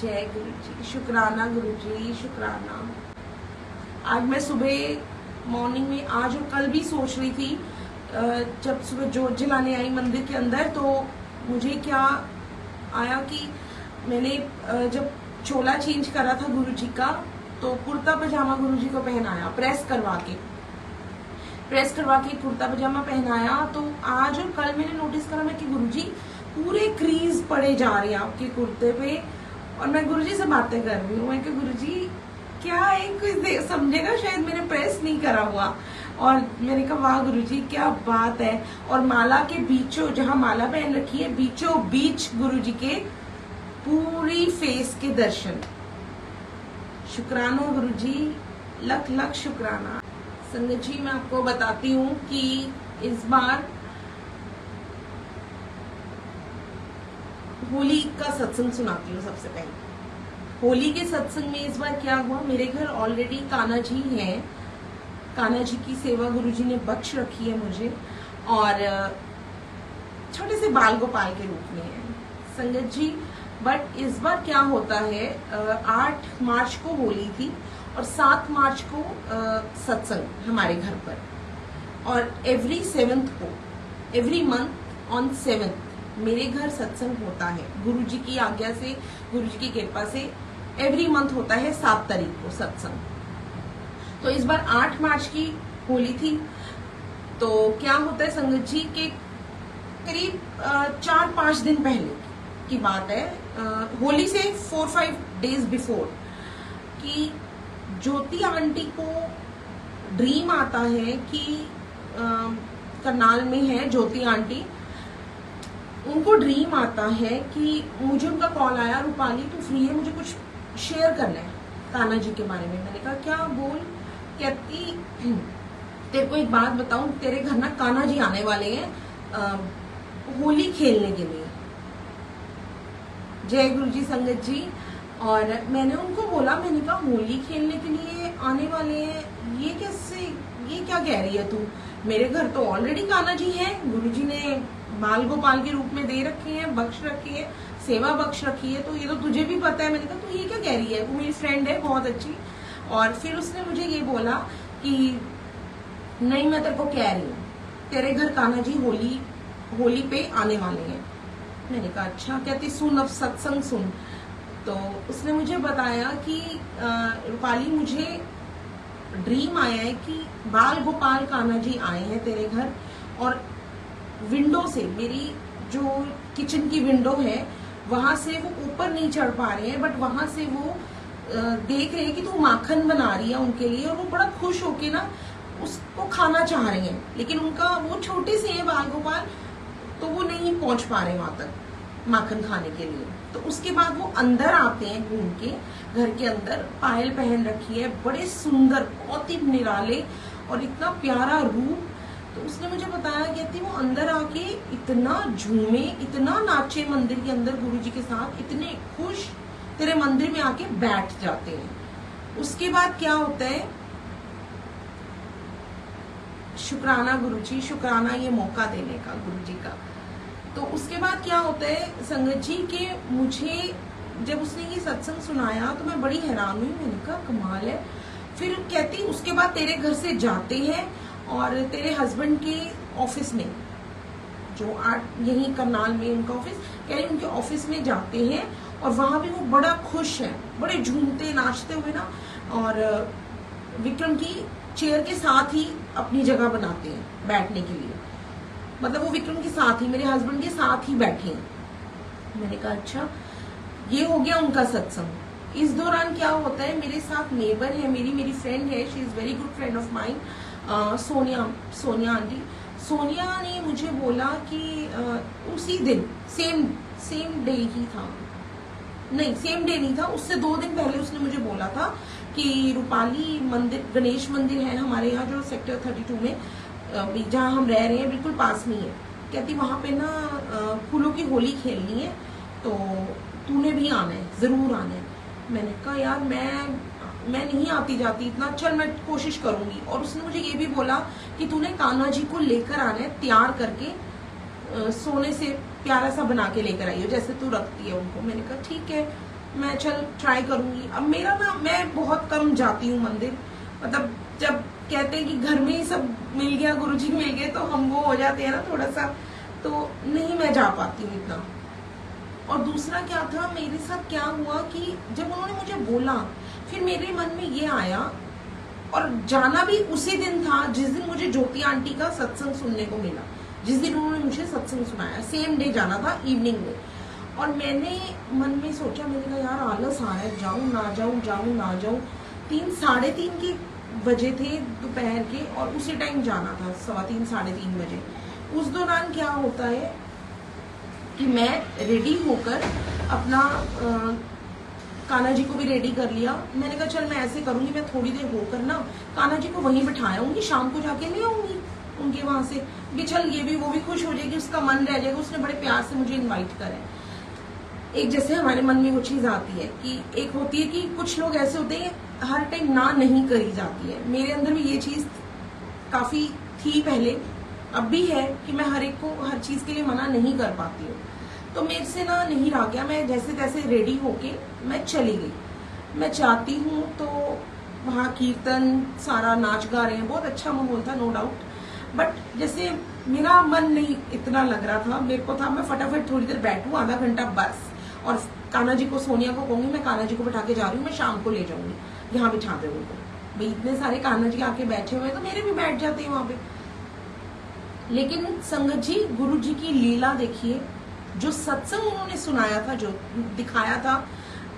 जय गुरु जी, शुक्राना गुरु जी, शुक्राना। आज मैं सुबह मॉर्निंग में आज और कल भी सोच रही थी, जब सुबह जोत जलाने आई मंदिर के अंदर तो मुझे क्या आया कि मैंने जब चोला चेंज करा था गुरु जी का तो कुर्ता पजामा गुरु जी को पहनाया, प्रेस करवा के कुर्ता पजामा पहनाया। तो आज और कल मैंने नोटिस करा मैं कि गुरु जी पूरे क्रीज पड़े जा रहे हैं आपके कुर्ते पे, और मैं गुरु जी से बातें कर रही हूँ। मैं कि गुरु जी क्या है, कोई समझेगा शायद मैंने प्रेस नहीं करा हुआ। और मैंने कहा वाह गुरु जी क्या बात है। और माला के बीचों, जहाँ माला पहन रखी है बीचों बीच गुरु जी के पूरी फेस के दर्शन। शुक्राना गुरु जी, लख लख शुक्राना। संगत जी मैं आपको बताती हूँ कि इस बार होली का सत्संग सुनाती हूँ। सबसे पहले होली के सत्संग में इस बार क्या हुआ, मेरे घर ऑलरेडी कान्हा जी हैं, कान्हा जी की सेवा गुरु जी ने बख्श रखी है मुझे, और छोटे से बाल गोपाल के रूप में है संगत जी। बट इस बार क्या होता है, 8 मार्च को होली थी और 7 मार्च को सत्संग हमारे घर पर, और एवरी 7th को, एवरी मंथ ऑन 7th मेरे घर सत्संग होता है गुरु जी की आज्ञा से, गुरु जी की कृपा से। एवरी मंथ होता है 7 तारीख को सत्संग। तो इस बार 8 मार्च की होली थी। तो क्या होता है संगत जी के करीब 4-5 दिन पहले की बात है, होली से 4-5 डेज बिफोर, कि ज्योति आंटी को ड्रीम आता है कि करनाल में है ज्योति आंटी, उनको ड्रीम आता है कि मुझे उनका कॉल आया, रूपाली तू फ्री है, मुझे कुछ शेयर करना है कान्हा जी के बारे में। मैंने कहा क्या बोल। कहती तेरे को एक बात बताऊं, तेरे घर ना कान्हा जी आने वाले हैं होली खेलने के लिए। जय गुरु जी संगत जी। और मैंने उनको बोला, मैंने कहा होली खेलने के लिए आने वाले हैं, ये कैसे, ये क्या कह रही है तू, मेरे घर तो ऑलरेडी कान्हा जी हैं, गुरु जी ने बाल गोपाल के रूप में दे रखे हैं, बख्श रखी है, सेवा बख्श रखी है, तो ये तो तुझे भी पता है। मैंने कहा तू ये क्या कह रही है, वो मेरी फ्रेंड है बहुत अच्छी। और फिर उसने मुझे ये बोला कि नहीं मैं तेरे को कह रही हूँ, तेरे घर कान्हा जी होली पे आने वाले हैं। मैंने कहा अच्छा। कहती सुन अब सत्संग सुन। तो उसने मुझे बताया कि रूपाली मुझे ड्रीम आया है कि बाल गोपाल कान्हा जी आए हैं तेरे घर, और विंडो से, मेरी जो किचन की विंडो है वहां से वो ऊपर नहीं चढ़ पा रहे हैं, बट वहां से वो देख रहे हैं कि तू माखन बना रही है उनके लिए, और वो बड़ा खुश होके ना उसको खाना चाह रहे हैं, लेकिन उनका वो छोटे से है बाल गोपाल, तो वो नहीं पहुंच पा रहे वहां तक माखन खाने के लिए। तो उसके बाद वो अंदर आते हैं घूम के, घर के अंदर पायल पहन रखी है, बड़े सुंदर, बहुत ही निराले और इतना प्यारा रूप। तो उसने मुझे बताया, कहती वो अंदर आके इतना झूमे, इतना नाचे मंदिर के अंदर गुरु जी के साथ, इतने खुश, तेरे मंदिर में आके बैठ जाते हैं। उसके बाद क्या होता है, शुक्राना गुरु जी, शुक्राना ये मौका देने का गुरु जी का। तो उसके बाद क्या होता है संगत जी के मुझे जब उसने ये सत्संग सुनाया तो मैं बड़ी हैरान हुई। मैंने कहा कमाल है। फिर कहती उसके बाद तेरे घर से जाते हैं और तेरे हस्बैंड के ऑफिस में, जो यही करनाल में उनका ऑफिस, कह रही उनके ऑफिस में जाते हैं, और वहां भी वो बड़ा खुश है, बड़े झूमते नाचते हुए ना, और विक्रम की चेयर के साथ ही अपनी जगह बनाते हैं बैठने के लिए, मतलब वो विक्रम के साथ ही, मेरे हस्बैंड के साथ ही बैठे हैं। मैंने कहा अच्छा, ये हो गया उनका सत्संग। इस दौरान क्या होता है, मेरे साथ नेबर है, मेरी फ्रेंड है, she is very good friend of mine, Sonia aunty. Sonia ने मुझे बोला कि उसी दिन सेम डे ही था, नहीं सेम डे नहीं था, उससे 2 दिन पहले उसने मुझे बोला था कि रूपाली मंदिर, गणेश मंदिर है हमारे यहाँ जो सेक्टर 32 में, जहाँ हम रह रहे हैं बिल्कुल पास में ही है। कहती वहां पे ना फूलों की होली खेलनी है, तो तूने भी आना है, जरूर आना है। मैंने कहा यार मैं नहीं आती जाती इतना, चल मैं कोशिश करूंगी। और उसने मुझे ये भी बोला कि तूने कान्हा जी को लेकर आना है, तैयार करके सोने से प्यारा सा बना के लेकर आई हो जैसे तू रखती है उनको। मैंने कहा ठीक है। मैं चल ट्राई करूंगी। अब मेरा ना, मैं बहुत कम जाती हूँ मंदिर, मतलब जब कहते हैं कि घर में ही सब मिल गया, गुरुजी मिल गए, तो हम वो हो जाते हैं ना थोड़ा सा, तो नहीं मैं जा पाती हूँ इतना। और दूसरा क्या था मेरे साथ, क्या हुआ कि जब उन्होंने मुझे बोला, फिर मेरे मन में ये आया, और जाना भी उसी दिन था जिस दिन मुझे ज्योति आंटी का सत्संग सुनने को मिला, जिस दिन उन्होंने मुझे सत्संग सुनाया, सेम डे जाना था, इवनिंग में। और मैंने मन में सोचा, मैंने कहा यार आलस आ रहा है, जाऊं ना जाऊं, जाऊं ना जाऊं। 3 साढ़े 3 के बजे थे दोपहर के, और उसी टाइम जाना था, 3:15 साढ़े 3 बजे। उस दौरान क्या होता है कि मैं रेडी होकर अपना कान्हा जी को भी रेडी कर लिया। मैंने कहा चल मैं ऐसे करूंगी, मैं थोड़ी देर होकर ना कान्हा जी को वहीं बिठा आऊंगी, शाम को जाके ले आऊंगी उनके वहां से, कि चल ये भी, वो भी खुश हो जाएगी, उसका मन रह जाएगा, उसने बड़े प्यार से मुझे इन्वाइट करा है। एक जैसे हमारे मन में वो चीज आती है कि एक होती है कि कुछ लोग ऐसे होते हैं हर टाइम ना नहीं करी जाती है। मेरे अंदर भी ये चीज काफी थी पहले, अब भी है कि मैं हर एक को हर चीज के लिए मना नहीं कर पाती हूँ। तो मेरे से ना नहीं रहा गया, मैं जैसे तैसे रेडी होके मैं चली गई। मैं चाहती हूँ तो वहाँ कीर्तन, सारा नाच गा रहे हैं, बहुत अच्छा माहौल था, नो डाउट। बट जैसे मेरा मन नहीं इतना लग रहा था, मेरे को था मैं फटाफट थोड़ी देर बैठूं, आधा घंटा बस, और कान्हा जी को, सोनिया को कहूंगी मैं कान्हा जी को बिठा के जा रही हूँ, मैं शाम को ले जाऊंगी, यहाँ बिठा दे उनको। भाई इतने सारे कान्हा जी आके बैठे हुए, तो मेरे भी बैठ जाते हैं वहां पे। लेकिन संगत जी, गुरु जी की लीला देखिए, जो सत्संग उन्होंने सुनाया था, जो दिखाया था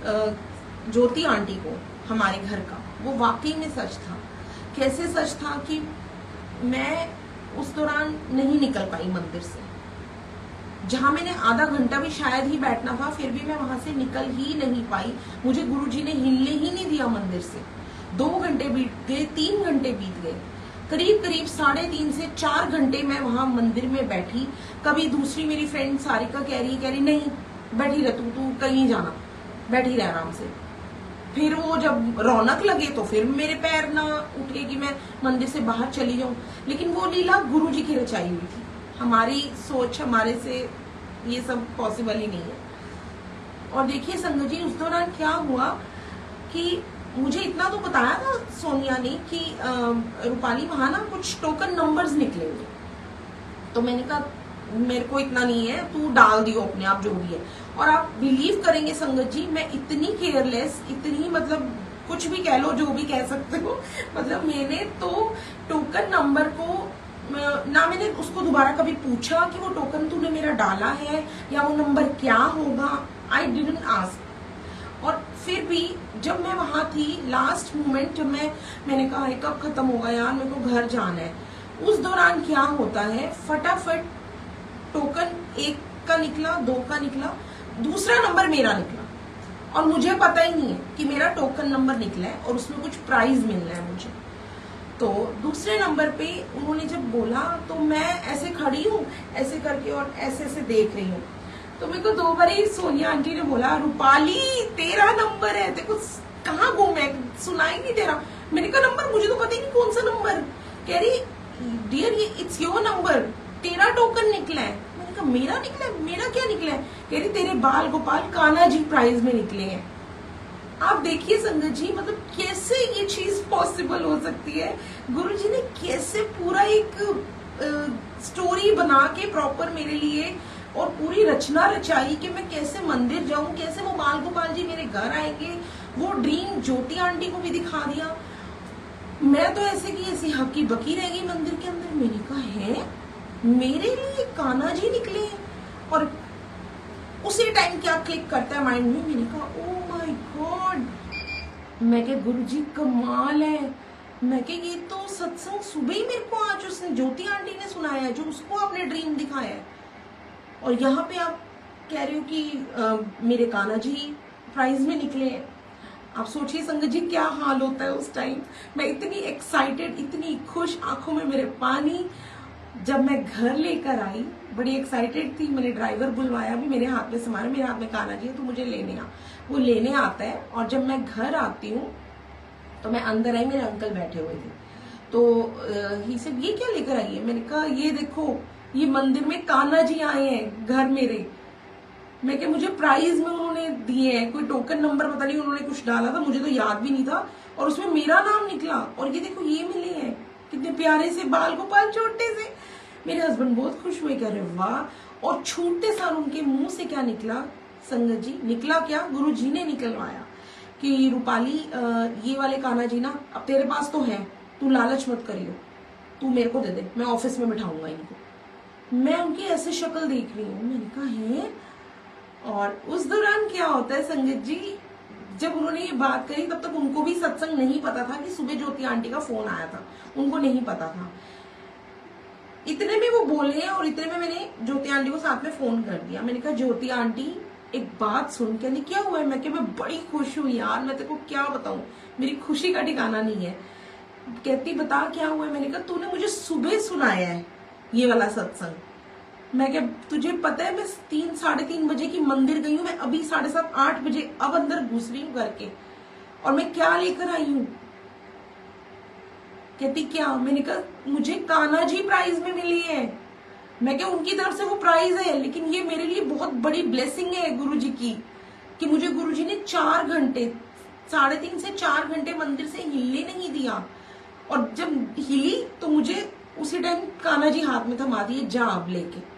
ज्योति आंटी को हमारे घर का, वो वाकई में सच था। कैसे सच था कि मैं उस दौरान नहीं निकल पाई मंदिर से, जहां मैंने आधा घंटा भी शायद ही बैठना था, फिर भी मैं वहां से निकल ही नहीं पाई। मुझे गुरुजी ने हिलने ही नहीं दिया मंदिर से। 2 घंटे बीत गए, 3 घंटे बीत गए, करीब करीब 3.5 से 4 घंटे मैं वहां मंदिर में बैठी। कभी दूसरी मेरी फ्रेंड सारिका कह रही नहीं बैठी रह, तू कहीं जाना, बैठी रह आराम से। फिर वो जब रौनक लगे तो फिर मेरे पैर ना उठे कि मैं मंदिर से बाहर चली जाऊं। लेकिन वो लीला गुरुजी की रचाई हुई थी, हमारी सोच, हमारे से ये सब पॉसिबल ही नहीं है। और देखिए संगत जी, उस दौरान क्या हुआ कि मुझे इतना तो बताया था सोनिया ने कि रूपाली वहां ना कुछ टोकन नंबर्स निकलेंगे। तो मैंने कहा मेरे को इतना नहीं है, तू डाल दियो अपने आप जो भी है। और आप बिलीव करेंगे संगत जी, मैं इतनी केयरलेस, इतनी मतलब कुछ भी कह लो, जो भी कह सकते हो, मतलब मैंने तो टोकन नंबर को ना, मैंने उसको दोबारा कभी पूछा कि वो टोकन तूने मेरा डाला है या वो नंबर क्या होगा, आई डिडंट आस्क। और फिर भी जब मैं वहां थी, लास्ट मोमेंट जब मैंने कहा कब खत्म होगा यार, मेरे को घर जाना है, उस दौरान क्या होता है, फटाफट टोकन 1 का निकला, 2 का निकला, दूसरा नंबर मेरा निकला, और मुझे पता ही नहीं है कि मेरा टोकन नंबर निकला है और उसमें कुछ प्राइज मिलना है मुझे। तो दूसरे नंबर पे उन्होंने जब बोला, तो मैं ऐसे खड़ी हूँ ऐसे करके और ऐसे ऐसे देख रही हूँ। तो मेरे को 2 बार ही सोनिया आंटी ने बोला, रूपाली तेरा नंबर है, देखो कहाँ गुम है, सुनाई नहीं दे रहा। मैंने कहा नंबर, मुझे तो पता ही नहीं कौन सा नंबर। कह रही डियर ये इट्स योर नंबर, तेरा टोकन निकला है। मैंने कहा मेरा निकला है? मेरा क्या निकला है? कह रही तेरे बाल गोपाल कान्हा जी प्राइज में निकले हैं। आप देखिए संगत जी, मतलब कैसे ये चीज पॉसिबल हो सकती है। गुरुजी ने कैसे पूरा एक स्टोरी बना के प्रॉपर मेरे लिए और पूरी रचना रचाई कि मैं कैसे मंदिर जाऊं, कैसे वो बाल गोपाल जी मेरे घर आएंगे। वो ड्रीम ज्योति आंटी को भी दिखा दिया। मैं तो ऐसे की ऐसी हकी बकी रह गई मंदिर के अंदर। मैंने कहा है मेरे लिए कान्हा जी निकले हैं। और उसी टाइम क्या क्लिक करता है माइंड में, मैंने कहा ओ माय गॉड, मैं क्या गुरुजी कमाल है। मैं क्या ये तो सत्संग सुबह ही मेरे को आज उसने ज्योति आंटी ने सुनाया है, जो उसको आपने ड्रीम दिखाया है, और यहाँ पे आप कह रहे हो कि मेरे कान्हा जी प्राइज में निकले हैं। आप सोचिए संगत जी क्या हाल होता है उस टाइम। मैं इतनी एक्साइटेड, इतनी खुश, आंखों में मेरे पानी। जब मैं घर लेकर आई बड़ी एक्साइटेड थी, मैंने ड्राइवर बुलवाया भी, मेरे हाथ में सामान, मेरे हाथ में कान्हा जी है तो मुझे लेने आ। वो लेने आता है, और जब मैं घर आती हूँ तो मैं अंदर आई, मेरे अंकल बैठे हुए थे। तो ही सेड ये क्या लेकर आई है? मैंने कहा ये देखो, ये मंदिर में कान्हा जी आए हैं घर मेरे। मैं क्या, मुझे प्राइज में उन्होंने दिए हैं, कोई टोकन नंबर पता नहीं उन्होंने कुछ डाला था, मुझे तो याद भी नहीं था, और उसमें मेरा नाम निकला। और ये देखो ये मिले हैं, कितने प्यारे से बाल गोपाल छोटे से। मेरे हस्बैंड बहुत खुश हुए, कह रहे वाह। और छूटते सार उनके मुंह से क्या निकला संगत जी, निकला क्या, गुरु जी ने निकलवाया कि रूपाली ये वाले कान्हा जी ना अब तेरे पास तो है, तू लालच मत करियो, तू मेरे को दे दे, मैं ऑफिस में बिठाऊंगा इनको। मैं उनकी ऐसे शक्ल देख रही हूँ, मैंने कहा है। और उस दौरान क्या होता है संगत जी, जब उन्होंने ये बात करी तब तक उनको भी सत्संग नहीं पता था कि सुबह ज्योति आंटी का फोन आया था, उनको नहीं पता था। इतने में वो बोले और इतने में मैंने ज्योति आंटी को साथ में फोन कर दिया। मैंने कहा ज्योति आंटी एक बात सुन। कहनी क्या हुआ है? मैं बड़ी खुश हूँ यार, मैं तेरे को क्या बताऊं, मेरी खुशी का ठिकाना नहीं है। कहती बता क्या हुआ है? मैंने कहा तूने मुझे सुबह सुनाया है ये वाला सत्संग। मैं क्या, तुझे पता है मैं 3-3:30 बजे की मंदिर गई हूँ, मैं अभी 7:30-8 बजे अब अंदर घुस रही हूँ घर के, और मैं क्या लेकर आई हूँ? कहती क्या? मैंने कहा मुझे कान्हा जी प्राइज में मिली है। मैं क्या, उनकी तरफ से वो प्राइज है, लेकिन ये मेरे लिए बहुत बड़ी ब्लेसिंग है गुरु जी की, कि मुझे गुरु जी ने 4 घंटे 3.5 से 4 घंटे मंदिर से हिलने नहीं दिया, और जब हिली तो मुझे उसी टाइम कान्हा जी हाथ में थमा दिए, जा अब लेके।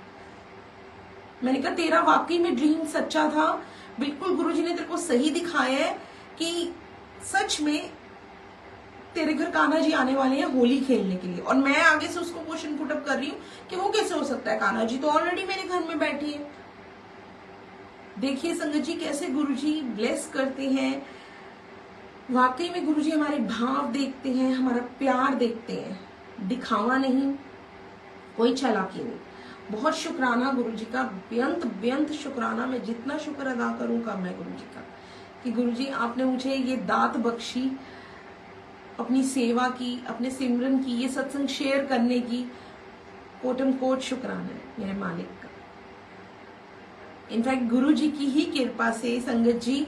मैंने कहा तेरा वाकई में ड्रीम सच्चा था, बिल्कुल गुरुजी ने तेरे को सही दिखाया है कि सच में तेरे घर कान्हा जी आने वाले हैं होली खेलने के लिए। और मैं आगे से उसको क्वेश्चन पुट अप कर रही हूँ कि वो कैसे हो सकता है, कान्हा जी तो ऑलरेडी मेरे घर में बैठे हैं। देखिए संगत जी कैसे गुरुजी ब्लेस करते हैं। वाकई में गुरुजी हमारे भाव देखते हैं, हमारा प्यार देखते हैं, दिखावा नहीं, कोई चालाकी नहीं। बहुत शुक्राना गुरुजी का, बेअंत शुक्राना। मैं जितना शुक्र अदा करूं कम है गुरुजी का, कि गुरुजी आपने मुझे ये दात बख्शी, अपनी सेवा की, अपने सिमरन की, ये सत्संग शेयर करने की। कोटम कोट शुक्राना है मेरे मालिक का। इनफैक्ट गुरुजी की ही कृपा से संगत जी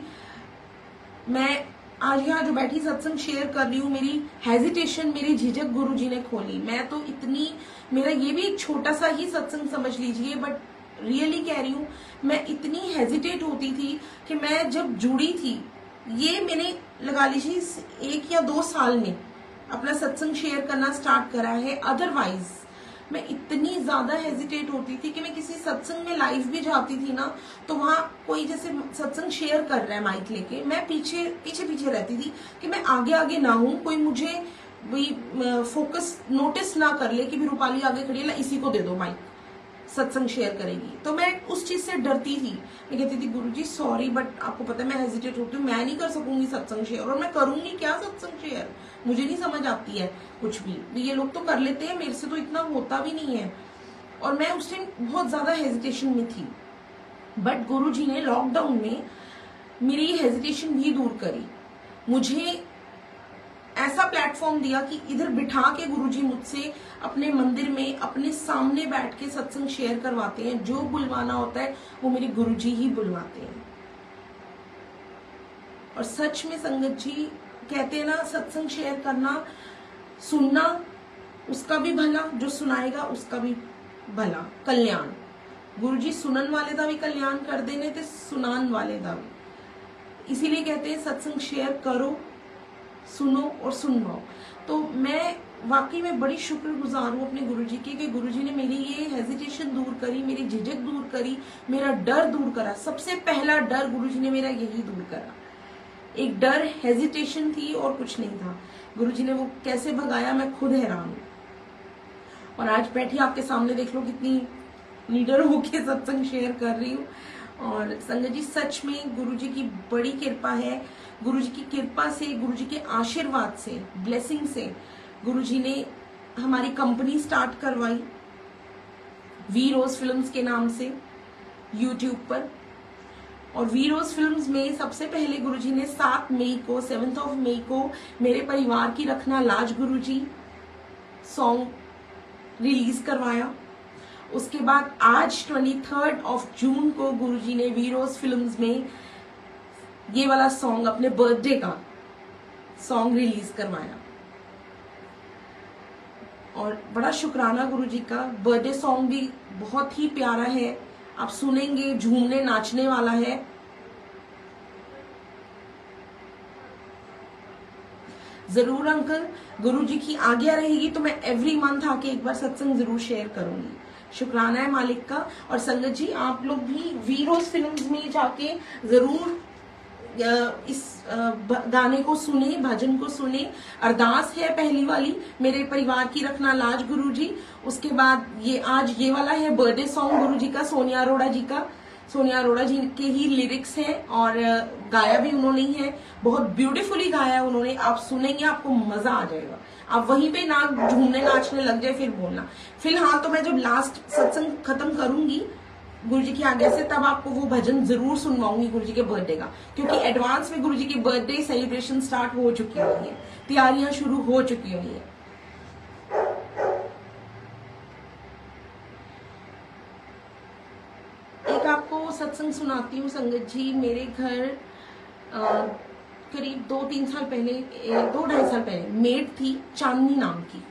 मैं आज यहाँ जो बैठी सत्संग शेयर कर रही हूँ, मेरी हेजिटेशन, मेरी झिझक गुरुजी ने खोली। मैं तो इतनी, मेरा ये भी एक छोटा सा ही सत्संग समझ लीजिए, बट रियली कह रही हूँ, मैं इतनी हेजिटेट होती थी कि मैं जब जुड़ी थी, ये मैंने लगा लीजिए 1 या 2 साल में अपना सत्संग शेयर करना स्टार्ट करा है। अदरवाइज मैं इतनी ज्यादा हेजिटेट होती थी कि मैं किसी सत्संग में लाइव भी जाती थी ना, तो वहां कोई जैसे सत्संग शेयर कर रहा है माइक लेके, मैं पीछे रहती थी कि मैं आगे आगे ना हूं, कोई मुझे फोकस नोटिस ना कर ले कि भी रूपाली आगे खड़ी है, इसी को दे दो माइक, सत्संग शेयर करेगी। तो मैं उस चीज से डरती थी। मैं कहती थी गुरुजी सॉरी, बट आपको पता है मैं हेजिटेट होती हूँ, मैं नहीं कर सकूंगी सत्संग शेयर, और मैं करूंगी क्या सत्संग शेयर, मुझे नहीं समझ आती है कुछ भी। ये लोग तो कर लेते हैं, मेरे से तो इतना होता भी नहीं है। और मैं उस टाइम बहुत ज्यादा हेजिटेशन में थी, बट गुरुजी ने लॉकडाउन में मेरी हेजिटेशन भी दूर करी। मुझे ऐसा प्लेटफॉर्म दिया कि इधर बिठा के गुरुजी मुझसे अपने मंदिर में अपने सामने बैठ के सत्संग शेयर करवाते हैं। जो बुलवाना होता है वो मेरे गुरुजी ही बुलवाते हैं। और सच में संगत जी कहते हैं ना, सत्संग शेयर करना, सुनना उसका भी भला, जो सुनाएगा उसका भी भला, कल्याण। गुरुजी सुनन वाले दा भी कल्याण कर देने ते सुनान वाले दा भी। इसीलिए कहते हैं सत्संग शेयर करो, सुनो और सुनवाओ। तो मैं वाकई में बड़ी शुक्रगुजार हूँ अपने गुरुजी की, कि गुरुजी ने मेरी ये हेजिटेशन दूर करी, मेरी झिझक दूर करी, मेरा डर दूर करा। सबसे पहला डर गुरुजी ने मेरा यही दूर करा। एक डर, हेजिटेशन थी और कुछ नहीं था। गुरुजी ने वो कैसे भगाया, मैं खुद हैरान हूँ। और आज बैठी आपके सामने देख लो कितनी लीडर होके सत्संग शेयर कर रही हूँ। और संगत जी सच में गुरुजी की बड़ी कृपा है। गुरुजी की कृपा से, गुरुजी के आशीर्वाद से, ब्लेसिंग से गुरुजी ने हमारी कंपनी स्टार्ट करवाई वी रोज फिल्म्स के नाम से यूट्यूब पर। और वी रोज फिल्म्स में सबसे पहले गुरुजी ने 7 मई को मेरे परिवार की रखना लाज गुरुजी सॉन्ग रिलीज करवाया। उसके बाद आज 23 जून को गुरुजी ने वी रोज फिल्म्स में ये वाला सॉन्ग, अपने बर्थडे का सॉन्ग रिलीज करवाया। और बड़ा शुक्राना गुरुजी का। बर्थडे सॉन्ग भी बहुत ही प्यारा है, आप सुनेंगे, झूमने नाचने वाला है। जरूर अंकल, गुरुजी की आज्ञा रहेगी तो मैं एवरी मंथ आके एक बार सत्संग जरूर शेयर करूंगी। शुक्राना है मालिक का। और संगत जी आप लोग भी वीरोज फिल्म्स में जाके जरूर इस गाने को सुने, भजन को सुने। अरदास है पहली वाली, मेरे परिवार की रखना लाज गुरुजी। उसके बाद ये आज ये वाला है बर्थडे सॉन्ग गुरुजी का, सोनिया अरोड़ा जी का। सोनिया अरोड़ा जी के ही लिरिक्स हैं और गाया भी उन्होंने ही है, बहुत ब्यूटीफुली गाया उन्होंने। आप सुनेंगे आपको मजा आ जाएगा, आप वहीं पे ना झूमने नाचने लग जाए फिर बोलना। फिलहाल तो मैं जब लास्ट सत्संग खत्म करूंगी गुरुजी की आज्ञा से, तब आपको वो भजन जरूर सुनवाऊंगी गुरुजी के बर्थडे का, क्योंकि एडवांस में गुरुजी की बर्थडे सेलिब्रेशन स्टार्ट हो चुकी हुई है, तैयारियां शुरू हो चुकी हुई है। एक आपको सत्संग सुनाती हूँ संगत जी। मेरे घर करीब 2-3 साल पहले, 2-2.5 साल पहले मेड थी चांदनी नाम की।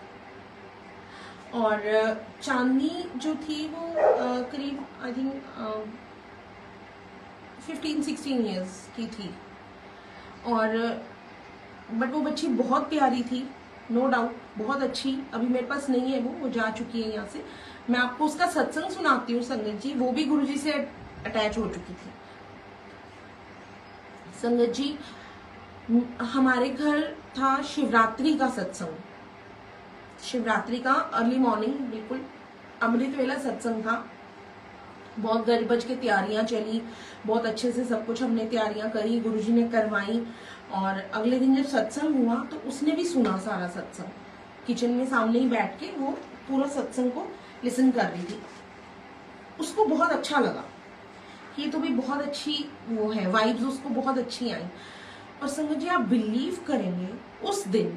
और चांदनी जो थी वो करीब आई थिंक 15-16 इयर्स की थी। और बट वो बच्ची बहुत प्यारी थी, नो डाउट, बहुत अच्छी। अभी मेरे पास नहीं है, वो जा चुकी है यहाँ से। मैं आपको उसका सत्संग सुनाती हूँ संगत जी, वो भी गुरुजी से अटैच हो चुकी थी। संगत जी हमारे घर था शिवरात्रि का सत्संग, शिवरात्रि का अर्ली मॉर्निंग, बिल्कुल अमृत वेला सत्संग था। बहुत गज बज के तैयारियां चली, बहुत अच्छे से सब कुछ हमने तैयारियां करी, गुरुजी ने करवाई। और अगले दिन जब सत्संग हुआ तो उसने भी सुना सारा सत्संग, किचन में सामने ही बैठ के वो पूरा सत्संग को लिसन कर रही थी। उसको बहुत अच्छा लगा, ये तो भी बहुत अच्छी वो है, वाइब्स उसको बहुत अच्छी आई। और संगत जी आप बिलीव करेंगे, उस दिन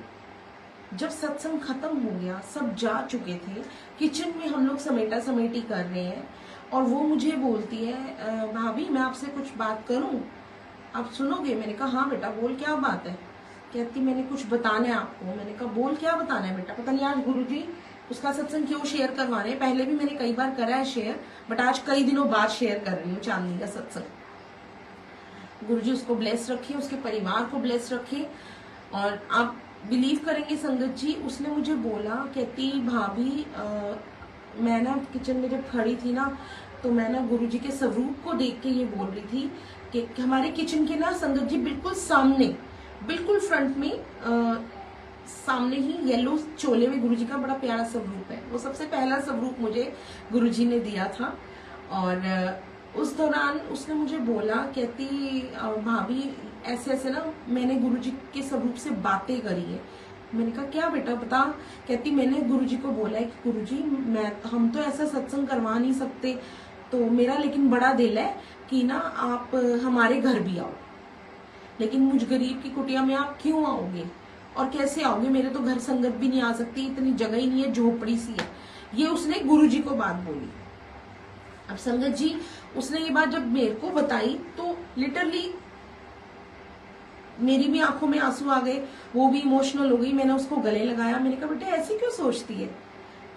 जब सत्संग खत्म हो गया, सब जा चुके थे, किचन में हम लोग समेटा समेटी कर रहे हैं, और वो मुझे बोलती है भाभी मैं आपसे कुछ बात करूं, आप सुनोगे? मैंने कहा हाँ बेटा बोल, क्या बात है? कहती मैंने कुछ बताना है आपको। मैंने कहा बोल क्या बताना है बेटा? पता नहीं आज गुरुजी उसका सत्संग क्यों शेयर करवा रहे हैं, पहले भी मैंने कई बार करा है शेयर, बट आज कई दिनों बाद शेयर कर रही हूँ चांदनी का सत्संग। गुरुजी उसको ब्लेस रखे, उसके परिवार को ब्लेस रखे। और आप बिलीव करेंगे संगत जी, उसने मुझे बोला, कहती भाभी मैं ना किचन में जब खड़ी थी ना, तो मैं ना गुरुजी के स्वरूप को देख के ये बोल रही थी कि हमारे किचन के ना संगत जी बिल्कुल सामने, बिल्कुल फ्रंट में सामने ही येलो चोले में गुरुजी का बड़ा प्यारा स्वरूप है। वो सबसे पहला स्वरूप मुझे गुरुजी ने दिया था। और उस दौरान उसने मुझे बोला, कहती भाभी ऐसे ऐसे ना मैंने गुरुजी के स्वरूप से बातें करी है। मैंने कहा क्या बेटा बता? कहती मैंने गुरुजी को बोला है कि गुरुजी हम तो ऐसा सत्संग करवा नहीं सकते, तो मेरा लेकिन बड़ा दिल है कि ना आप हमारे घर भी आओ, लेकिन मुझ गरीब की कुटिया में आप क्यों आओगे और कैसे आओगे? मेरे तो घर संगत भी नहीं आ सकती, इतनी जगह ही नहीं है, झोपड़ी सी है। ये उसने गुरुजी को बात बोली। अब संगत जी उसने ये बात जब मेरे को बताई तो लिटरली मेरी भी आंखों में आंसू आ गए, वो भी इमोशनल हो गई। मैंने उसको गले लगाया, मैंने कहा बेटा ऐसे क्यों सोचती है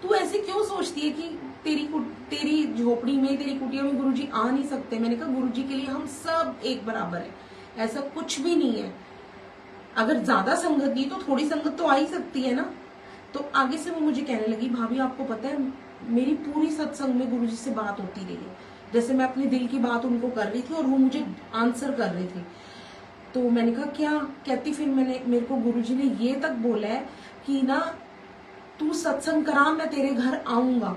तू? ऐसे क्यों सोचती है कि तेरी झोपड़ी में, तेरी कुटिया में गुरुजी आ नहीं सकते? मैंने कहा गुरुजी के लिए हम सब एक बराबर है, ऐसा कुछ भी नहीं है। अगर ज्यादा संगत नहीं तो थोड़ी संगत तो आ ही सकती है ना। तो आगे से वो मुझे कहने लगी, भाभी आपको पता है मेरी पूरी सत्संग में गुरुजी से बात होती रही है, जैसे मैं अपने दिल की बात उनको कर रही थी और वो मुझे आंसर कर रही थी। तो मैंने कहा क्या? कहती फिर मेरे को गुरुजी ने ये तक बोला है कि ना तू सत्संग करा, मैं तेरे घर आऊंगा,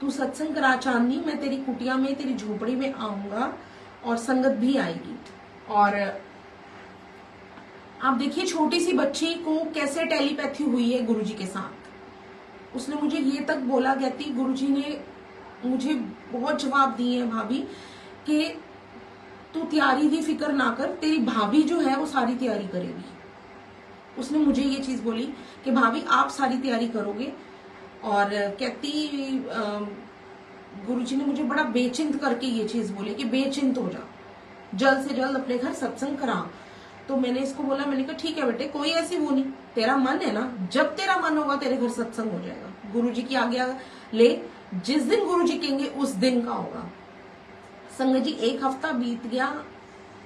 तू सत्संग करा चांदनी, मैं तेरी कुटिया में, तेरी झोपड़ी में आऊंगा और संगत भी आएगी। और आप देखिए छोटी सी बच्ची को कैसे टेलीपैथी हुई है गुरुजी के साथ। उसने मुझे ये तक बोला, कहती गुरुजी ने मुझे बहुत जवाब दिए हैं भाभी कि तू तैयारी की फिक्र ना कर, तेरी भाभी जो है वो सारी तैयारी करेगी। उसने मुझे ये चीज बोली कि भाभी आप सारी तैयारी करोगे। और कहती गुरुजी ने मुझे बड़ा बेचिंत करके ये चीज बोली कि बेचिंत हो जा, जल्द से जल्द अपने घर सत्संग करा। तो मैंने इसको बोला, मैंने कहा ठीक है बेटे, कोई ऐसी वो नहीं, तेरा मन है ना, जब तेरा मन होगा तेरे घर सत्संग हो जाएगा। गुरुजी की आज्ञा ले, जिस दिन गुरुजी कहेंगे उस दिन का होगा। संगत जी 1 हफ्ता बीत गया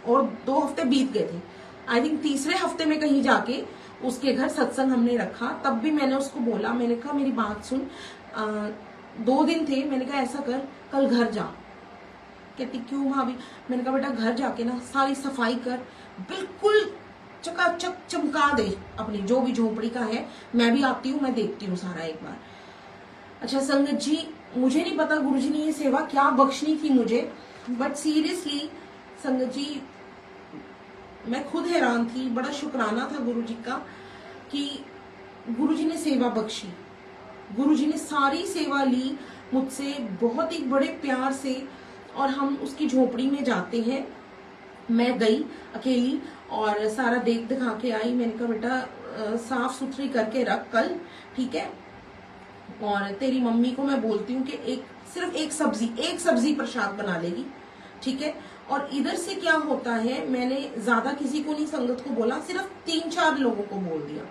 और 2 हफ्ते बीत गए थे। आई थिंक तीसरे हफ्ते में कहीं जाके उसके घर सत्संग हमने रखा। तब भी मैंने उसको बोला, मैंने कहा मेरी बात सुन, 2 दिन थे, मैंने कहा ऐसा कर कल घर जा। कहती क्यों भाभी? मैंने कहा बेटा घर जाके ना सारी सफाई कर, बिल्कुल चकाचक चमका दे अपनी जो भी झोपड़ी का है। मैं भी आती हूँ, मैं देखती हूँ सारा एक बार। अच्छा संगत जी, मुझे नहीं पता गुरुजी ने ये सेवा क्या बख्शनी थी मुझे, बट सीरियसली संगत जी मैं खुद हैरान थी। बड़ा शुक्राना था गुरुजी का कि गुरुजी ने सेवा बख्शी। गुरुजी ने सारी सेवा ली मुझसे बहुत ही बड़े प्यार से, और हम उसकी झोपड़ी में जाते हैं। मैं गई अकेली और सारा देख दिखा के आई। मैंने कहा बेटा साफ सुथरी करके रख कल, ठीक है? और तेरी मम्मी को मैं बोलती हूँ कि सिर्फ एक सब्जी प्रसाद बना लेगी, ठीक है? और इधर से क्या होता है, मैंने ज्यादा किसी को नहीं संगत को बोला, सिर्फ 3-4 लोगों को बोल दिया।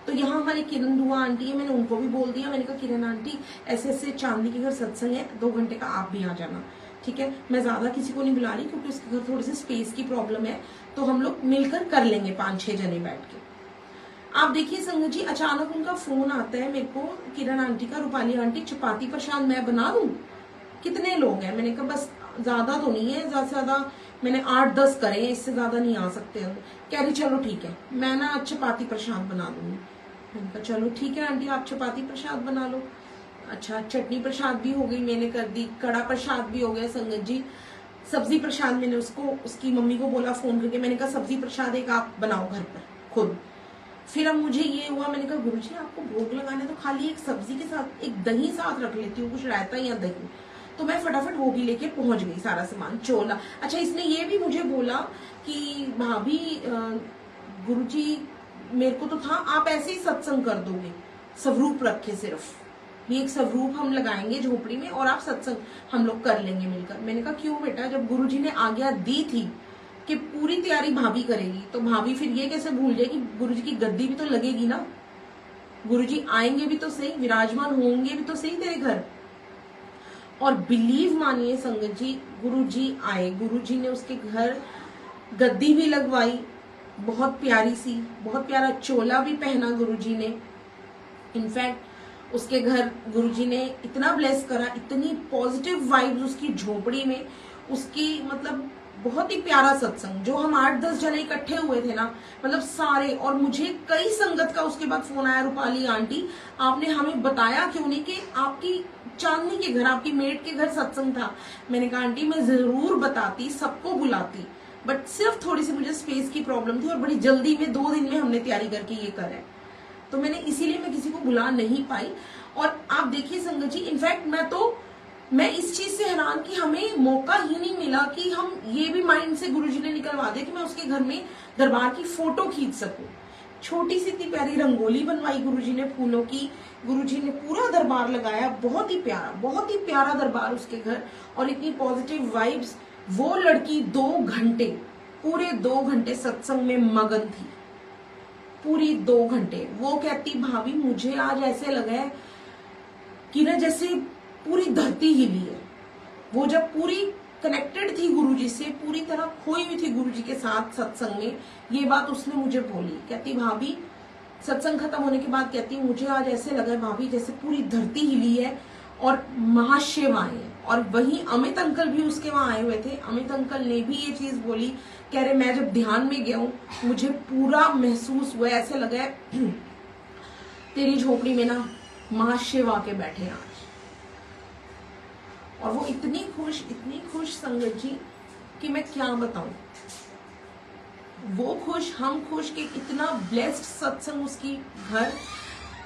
तो यहाँ हमारी किरण दुआ आंटी है, मैंने उनको भी बोल दिया। मैंने कहा किरण आंटी ऐसे ऐसे चांदनी के घर सत्संग है, 2 घंटे का आप भी आ जाना, ठीक है? मैं ज्यादा किसी को नहीं बुला रही क्योंकि उसके घर थोड़ी सी स्पेस की प्रॉब्लम है, तो हम लोग मिलकर कर लेंगे 5-6 जने बैठ के। आप देखिए संगत जी, अचानक उनका फोन आता है मेरे को, किरण आंटी का, रूपाली आंटी चपाती प्रसाद मैं बना दूं? कितने लोग हैं? मैंने कहा बस ज्यादा तो नहीं है, ज्यादा से ज्यादा मैंने 8-10 करे, इससे ज्यादा नहीं आ सकते। कह रही चलो ठीक है, मैं ना चपाती प्रसाद बना दूंगी। मैंने कहा चलो ठीक है आंटी, आप चपाती प्रसाद बना लो। अच्छा चटनी प्रसाद भी हो गई, मैंने कर दी। कड़ा प्रसाद भी हो गया संगत जी। सब्जी प्रसाद मैंने उसकी मम्मी को बोला फोन करके, मैंने कहा सब्जी प्रसाद एक आप बनाओ घर पर खुद। फिर अब मुझे ये हुआ, मैंने कहा गुरुजी आपको भोग लगाने तो खाली एक सब्जी के साथ एक दही साथ रख लेती हूँ, कुछ रायता या दही। तो मैं फटाफट वो भी लेके पहुंच गई, सारा सामान चोला। अच्छा इसने ये भी मुझे बोला कि भाभी गुरुजी मेरे को तो था आप ऐसे ही सत्संग कर दोगे, स्वरूप रखे, सिर्फ ये एक स्वरूप हम लगाएंगे झोपड़ी में और आप सत्संग हम लोग कर लेंगे मिलकर। मैंने कहा क्यों बेटा, जब गुरुजी ने आज्ञा दी थी कि पूरी तैयारी भाभी करेगी, तो भाभी फिर ये कैसे भूल जाए कि गुरुजी की गद्दी भी तो लगेगी ना, गुरुजी आएंगे भी तो सही, विराजमान होंगे भी तो सही तेरे घर। और बिलीव मानिए संगत जी, गुरुजी आए, गुरुजी ने उसके घर गद्दी भी लगवाई, बहुत प्यारी सी, बहुत प्यारा चोला भी पहना गुरुजी ने। इनफैक्ट उसके घर गुरुजी ने इतना ब्लेस करा, इतनी पॉजिटिव वाइब्स उसकी झोपड़ी में, उसकी मतलब बहुत ही प्यारा सत्संग। जो हम 8-10 जने इकट्ठे हुए थे ना, मतलब सारे, और मुझे कई संगत का उसके बाद फोन आया, रूपाली आंटी आपने हमें बताया क्यों नहीं कि आपकी चांदनी के घर, आपकी मेट के घर सत्संग था। मैंने कहा आंटी मैं जरूर बताती, सबको बुलाती, बट सिर्फ थोड़ी सी मुझे स्पेस की प्रॉब्लम थी और बड़ी जल्दी में 2 दिन में हमने तैयारी करके ये करा है, तो मैंने इसीलिए मैं किसी को बुला नहीं पाई। और आप देखिए संगत जी, इनफैक्ट मैं इस चीज से हैरान कि हमें मौका ही नहीं मिला कि हम ये भी माइंड से गुरुजी ने निकलवा दिया कि मैं उसके घर में दरबार की फोटो खींच सकूं। छोटी सी इतनी प्यारी रंगोली बनवाई गुरुजी ने फूलों की, गुरुजी ने पूरा दरबार लगाया, बहुत ही प्यारा दरबार उसके घर, और इतनी पॉजिटिव वाइब्स। वो लड़की 2 घंटे, पूरे 2 घंटे सत्संग में मगन थी, पूरी 2 घंटे। वो कहती भाभी मुझे आज ऐसे लगा है कि ना जैसे पूरी धरती हिली है। वो जब पूरी कनेक्टेड थी गुरुजी से, पूरी तरह खोई हुई थी गुरुजी के साथ सत्संग में, ये बात उसने मुझे बोली। कहती भाभी सत्संग खत्म होने के बाद कहती मुझे आज ऐसे लगा है भाभी जैसे पूरी धरती हिली है और महाशिव आए हैं। और वहीं अमित अंकल भी उसके वहां आए हुए थे। अमित अंकल ने भी ये चीज बोली, कह रहे मैं जब ध्यान में गया हूँ मुझे पूरा महसूस हुआ, ऐसे लगा है तेरी झोपड़ी में ना महाशिव आके बैठे आज। और वो इतनी खुश संगत जी कि मैं क्या बताऊं। वो खुश, हम खुश कि इतना ब्लेस्ड सत्संग उसकी घर।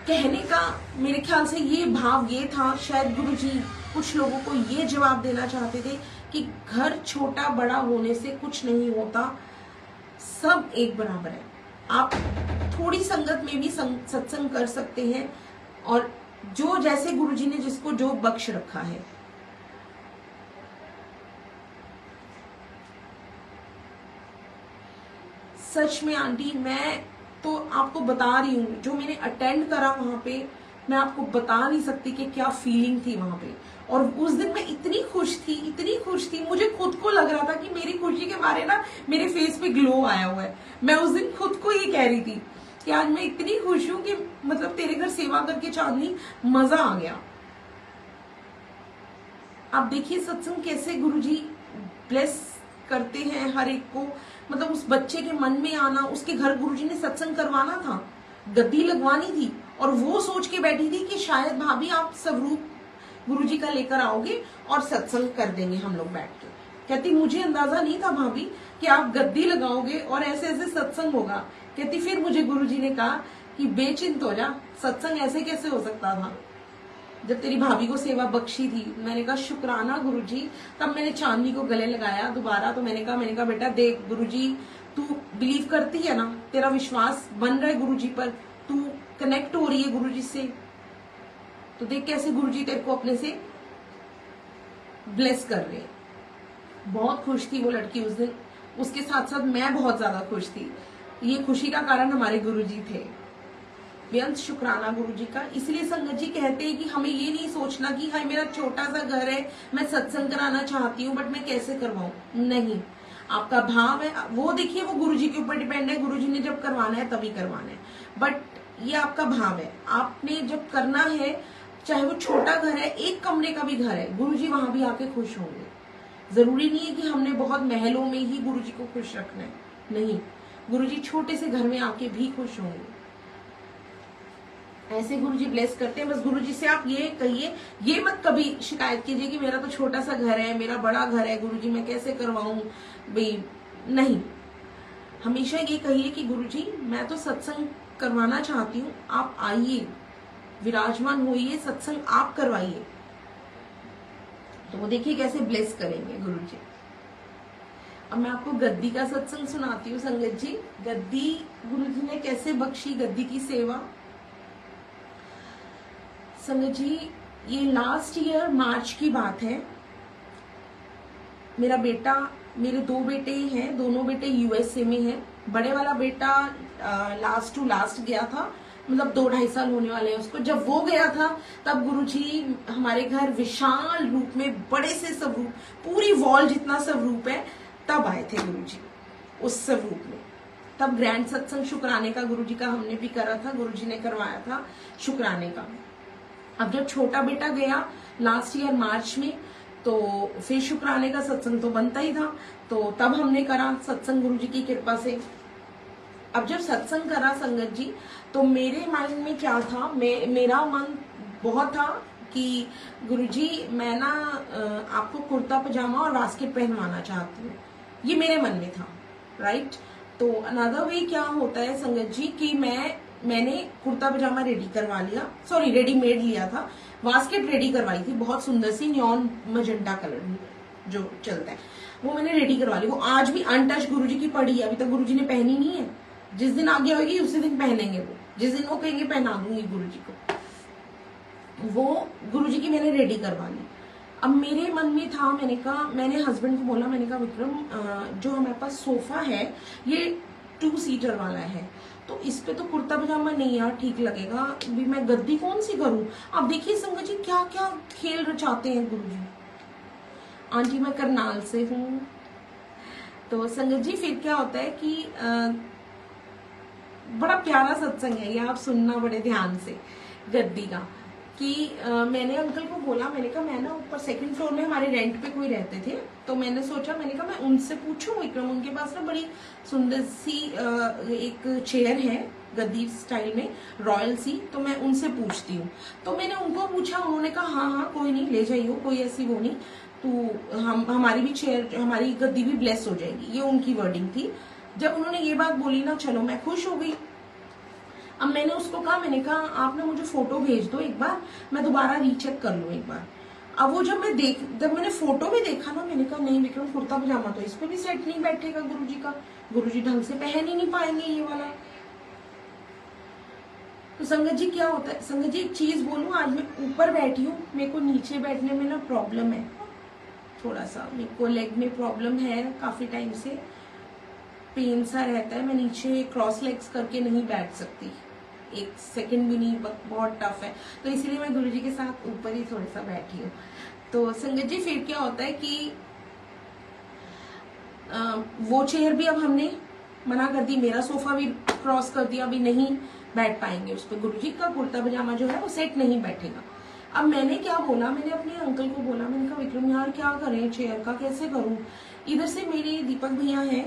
कहने का मेरे ख्याल से ये भाव ये था, शायद गुरुजी कुछ लोगों को ये जवाब देना चाहते थे कि घर छोटा बड़ा होने से कुछ नहीं होता, सब एक बराबर है। आप थोड़ी संगत में भी सत्संग कर सकते हैं, और जो जैसे गुरुजी ने जिसको जो बख्श रखा है। सच में आंटी मैं तो आपको बता रही हूँ, जो मैंने अटेंड करा वहां पे, मैं आपको बता नहीं सकती कि क्या फीलिंग थी वहां पे। और उस दिन मैं इतनी खुश थी, मुझे खुद को लग रहा था कि मेरी खुशी के बारे ना मेरे फेस पे ग्लो आया हुआ है। मैं उस दिन खुद को ये कह रही थी कि आज मैं इतनी खुश हूं कि मतलब तेरे घर सेवा करके चांदनी मजा आ गया। आप देखिए सत्संग कैसे गुरुजी ब्लेस करते हैं हर एक को। मतलब उस बच्चे के मन में आना, उसके घर गुरुजी ने सत्संग करवाना था, गद्दी लगवानी थी, और वो सोच के बैठी थी कि शायद भाभी आप स्वरूप गुरुजी का लेकर आओगे और सत्संग कर देंगे हम लोग बैठ के। कहती मुझे अंदाजा नहीं था भाभी कि आप गद्दी लगाओगे और ऐसे ऐसे सत्संग होगा। कहती फिर मुझे गुरुजी ने कहा कि बेचिंत हो जा, सत्संग ऐसे कैसे हो सकता था जब तेरी भाभी को सेवा बख्शी थी। मैंने कहा शुक्राना गुरुजी। तब मैंने चांदनी को गले लगाया दोबारा। तो मैंने कहा बेटा देख, गुरुजी तू बिलीव करती है ना, तेरा विश्वास बन रहा है गुरुजी पर, तू कनेक्ट हो रही है गुरुजी से, तो देख कैसे गुरुजी तेरे को अपने से ब्लेस कर रहे हैं। बहुत खुश थी वो लड़की उस दिन। उसके साथ साथ मैं बहुत ज्यादा खुश थी। ये खुशी का कारण हमारे गुरुजी थे। बेअंत शुक्राना गुरुजी का। इसलिए संगत जी कहते हैं कि हमें ये नहीं सोचना कि हाय मेरा छोटा सा घर है, मैं सत्संग कराना चाहती हूँ बट मैं कैसे करवाऊं। नहीं, आपका भाव है वो देखिए, वो गुरुजी के ऊपर डिपेंड है। गुरुजी ने जब करवाना है तभी करवाना है, बट ये आपका भाव है। आपने जब करना है, चाहे वो छोटा घर है, एक कमरे का भी घर है, गुरुजी वहां भी आके खुश होंगे। जरूरी नहीं है कि हमने बहुत महलों में ही गुरुजी को खुश रखना है, नहीं, गुरुजी छोटे से घर में आके भी खुश होंगे। ऐसे गुरुजी ब्लेस करते हैं। बस गुरुजी से आप ये कहिए, ये मत कभी शिकायत कीजिए कि मेरा तो छोटा सा घर है, मेरा बड़ा घर है, गुरुजी मैं कैसे करवाऊं भाई। नहीं, हमेशा ये कहिए कि गुरुजी मैं तो सत्संग करवाना चाहती हूँ, आप आइए, विराजमान होइए, सत्संग आप करवाइए। तो वो देखिए कैसे ब्लेस करेंगे गुरुजी। अब मैं आपको गद्दी का सत्संग सुनाती हूँ संगत जी। गद्दी गुरुजी ने कैसे बख्शी, गद्दी की सेवा। संगत जी ये लास्ट ईयर मार्च की बात है। मेरा बेटा, मेरे दो बेटे हैं, दोनों बेटे यूएसए में हैं। बड़े वाला बेटा लास्ट टू लास्ट गया था, मतलब 2-2.5 साल होने वाले हैं उसको। जब वो गया था तब गुरुजी हमारे घर विशाल रूप में, बड़े से स्वरूप, पूरी वॉल जितना स्वरूप है, तब आए थे गुरुजी उस स्वरूप में। तब ग्रैंड सत्संग शुक्राने का गुरुजी का हमने भी करा था, गुरुजी ने करवाया था शुक्राने का। अब जब छोटा बेटा गया लास्ट ईयर मार्च में, तो फिर शुक्राने का सत्संग तो बनता ही था, तो तब हमने करा सत्संग गुरुजी की कृपा से। अब जब सत्संग करा संगत जी, तो मेरे माइंड में क्या था, मेरा मन बहुत था कि गुरुजी मैं ना आपको कुर्ता पजामा और बास्केट पहनवाना चाहती हूँ, ये मेरे मन में था, राइट। तो अनदर वे क्या होता है संगत जी कि मैंने कुर्ता पजामा रेडी करवा लिया, सॉरी रेडीमेड लिया था, बास्केट रेडी करवाई थी, बहुत सुंदर सी न्योन मजेंटा कलर जो चलता है, वो मैंने रेडी करवा ली। वो आज भी अनटच गुरुजी की पड़ी है, अभी तक गुरुजी ने पहनी नहीं है। जिस दिन आगे होगी उसी दिन पहनेंगे वो, जिस दिन वो कहेंगे पहना दूंगी गुरुजी को। वो गुरुजी की मैंने रेडी करवा ली। अब मेरे मन में था, मैंने कहा, मैंने हस्बैंड को बोला, मैंने कहा विक्रम जो हमारे पास सोफा है ये 2 सीटर वाला है, तो इस पे तो कुर्ता पजामा नहीं यार ठीक लगेगा, भी मैं गद्दी कौन सी करूं। अब देखिए संगत जी क्या क्या खेल रचाते हैं गुरुजी। आंटी मैं करनाल से हूँ। तो संगत जी फिर क्या होता है कि बड़ा प्यारा सत्संग है ये, आप सुनना बड़े ध्यान से गद्दी का। कि मैंने अंकल को बोला, मैंने कहा मैं ना ऊपर 2nd फ्लोर में हमारे रेंट पे कोई रहते थे, तो मैंने सोचा, मैंने कहा मैं उनसे पूछूं विक्रम, उनके पास ना बड़ी सुंदर सी एक चेयर है गद्दी स्टाइल में, रॉयल सी, तो मैं उनसे पूछती हूँ। तो मैंने उनको पूछा, उन्होंने कहा हाँ हाँ कोई नहीं ले जाइयो, कोई ऐसी वो नहीं, तो हमारी भी चेयर, हमारी गद्दी भी ब्लेस हो जाएगी, ये उनकी वर्डिंग थी। जब उन्होंने ये बात बोली ना, चलो मैं खुश हो गई। अब मैंने उसको कहा, मैंने कहा आप ना मुझे फोटो भेज दो एक बार, मैं दोबारा रीचेक कर लूँ एक बार। अब वो जब मैंने फोटो में देखा ना, मैंने कहा नहीं विक्रम कुर्ता पजामा तो इस पे भी सेट नहीं बैठेगा गुरुजी का, गुरुजी ढंग से पहन ही नहीं पाएंगे ये वाला। तो संगत जी क्या होता है, संगत जी एक चीज बोलूं, आज मैं ऊपर बैठी हूँ, मेरे को नीचे बैठने में ना प्रॉब्लम है, थोड़ा सा मेरे को लेग में प्रॉब्लम है, काफी टाइम से पेन सा रहता है, मैं नीचे क्रॉस लेग्स करके नहीं बैठ सकती, एक सेकंड भी नहीं, बहुत टफ है। तो इसीलिए मैं गुरुजी के साथ ऊपर ही थोड़ा सा बैठी हूँ। तो संगत जी फिर क्या होता है कि वो चेयर भी अब हमने मना कर दी, मेरा सोफा भी क्रॉस कर दिया, अभी नहीं बैठ पाएंगे उस पर। गुरुजी का कुर्ता पजामा जो है वो सेट नहीं बैठेगा। अब मैंने क्या बोला, मैंने अपने अंकल को बोला, मैंने कहा विक्रम यार क्या करें, चेयर का कैसे करूं। इधर से मेरे दीपक भैया हैं,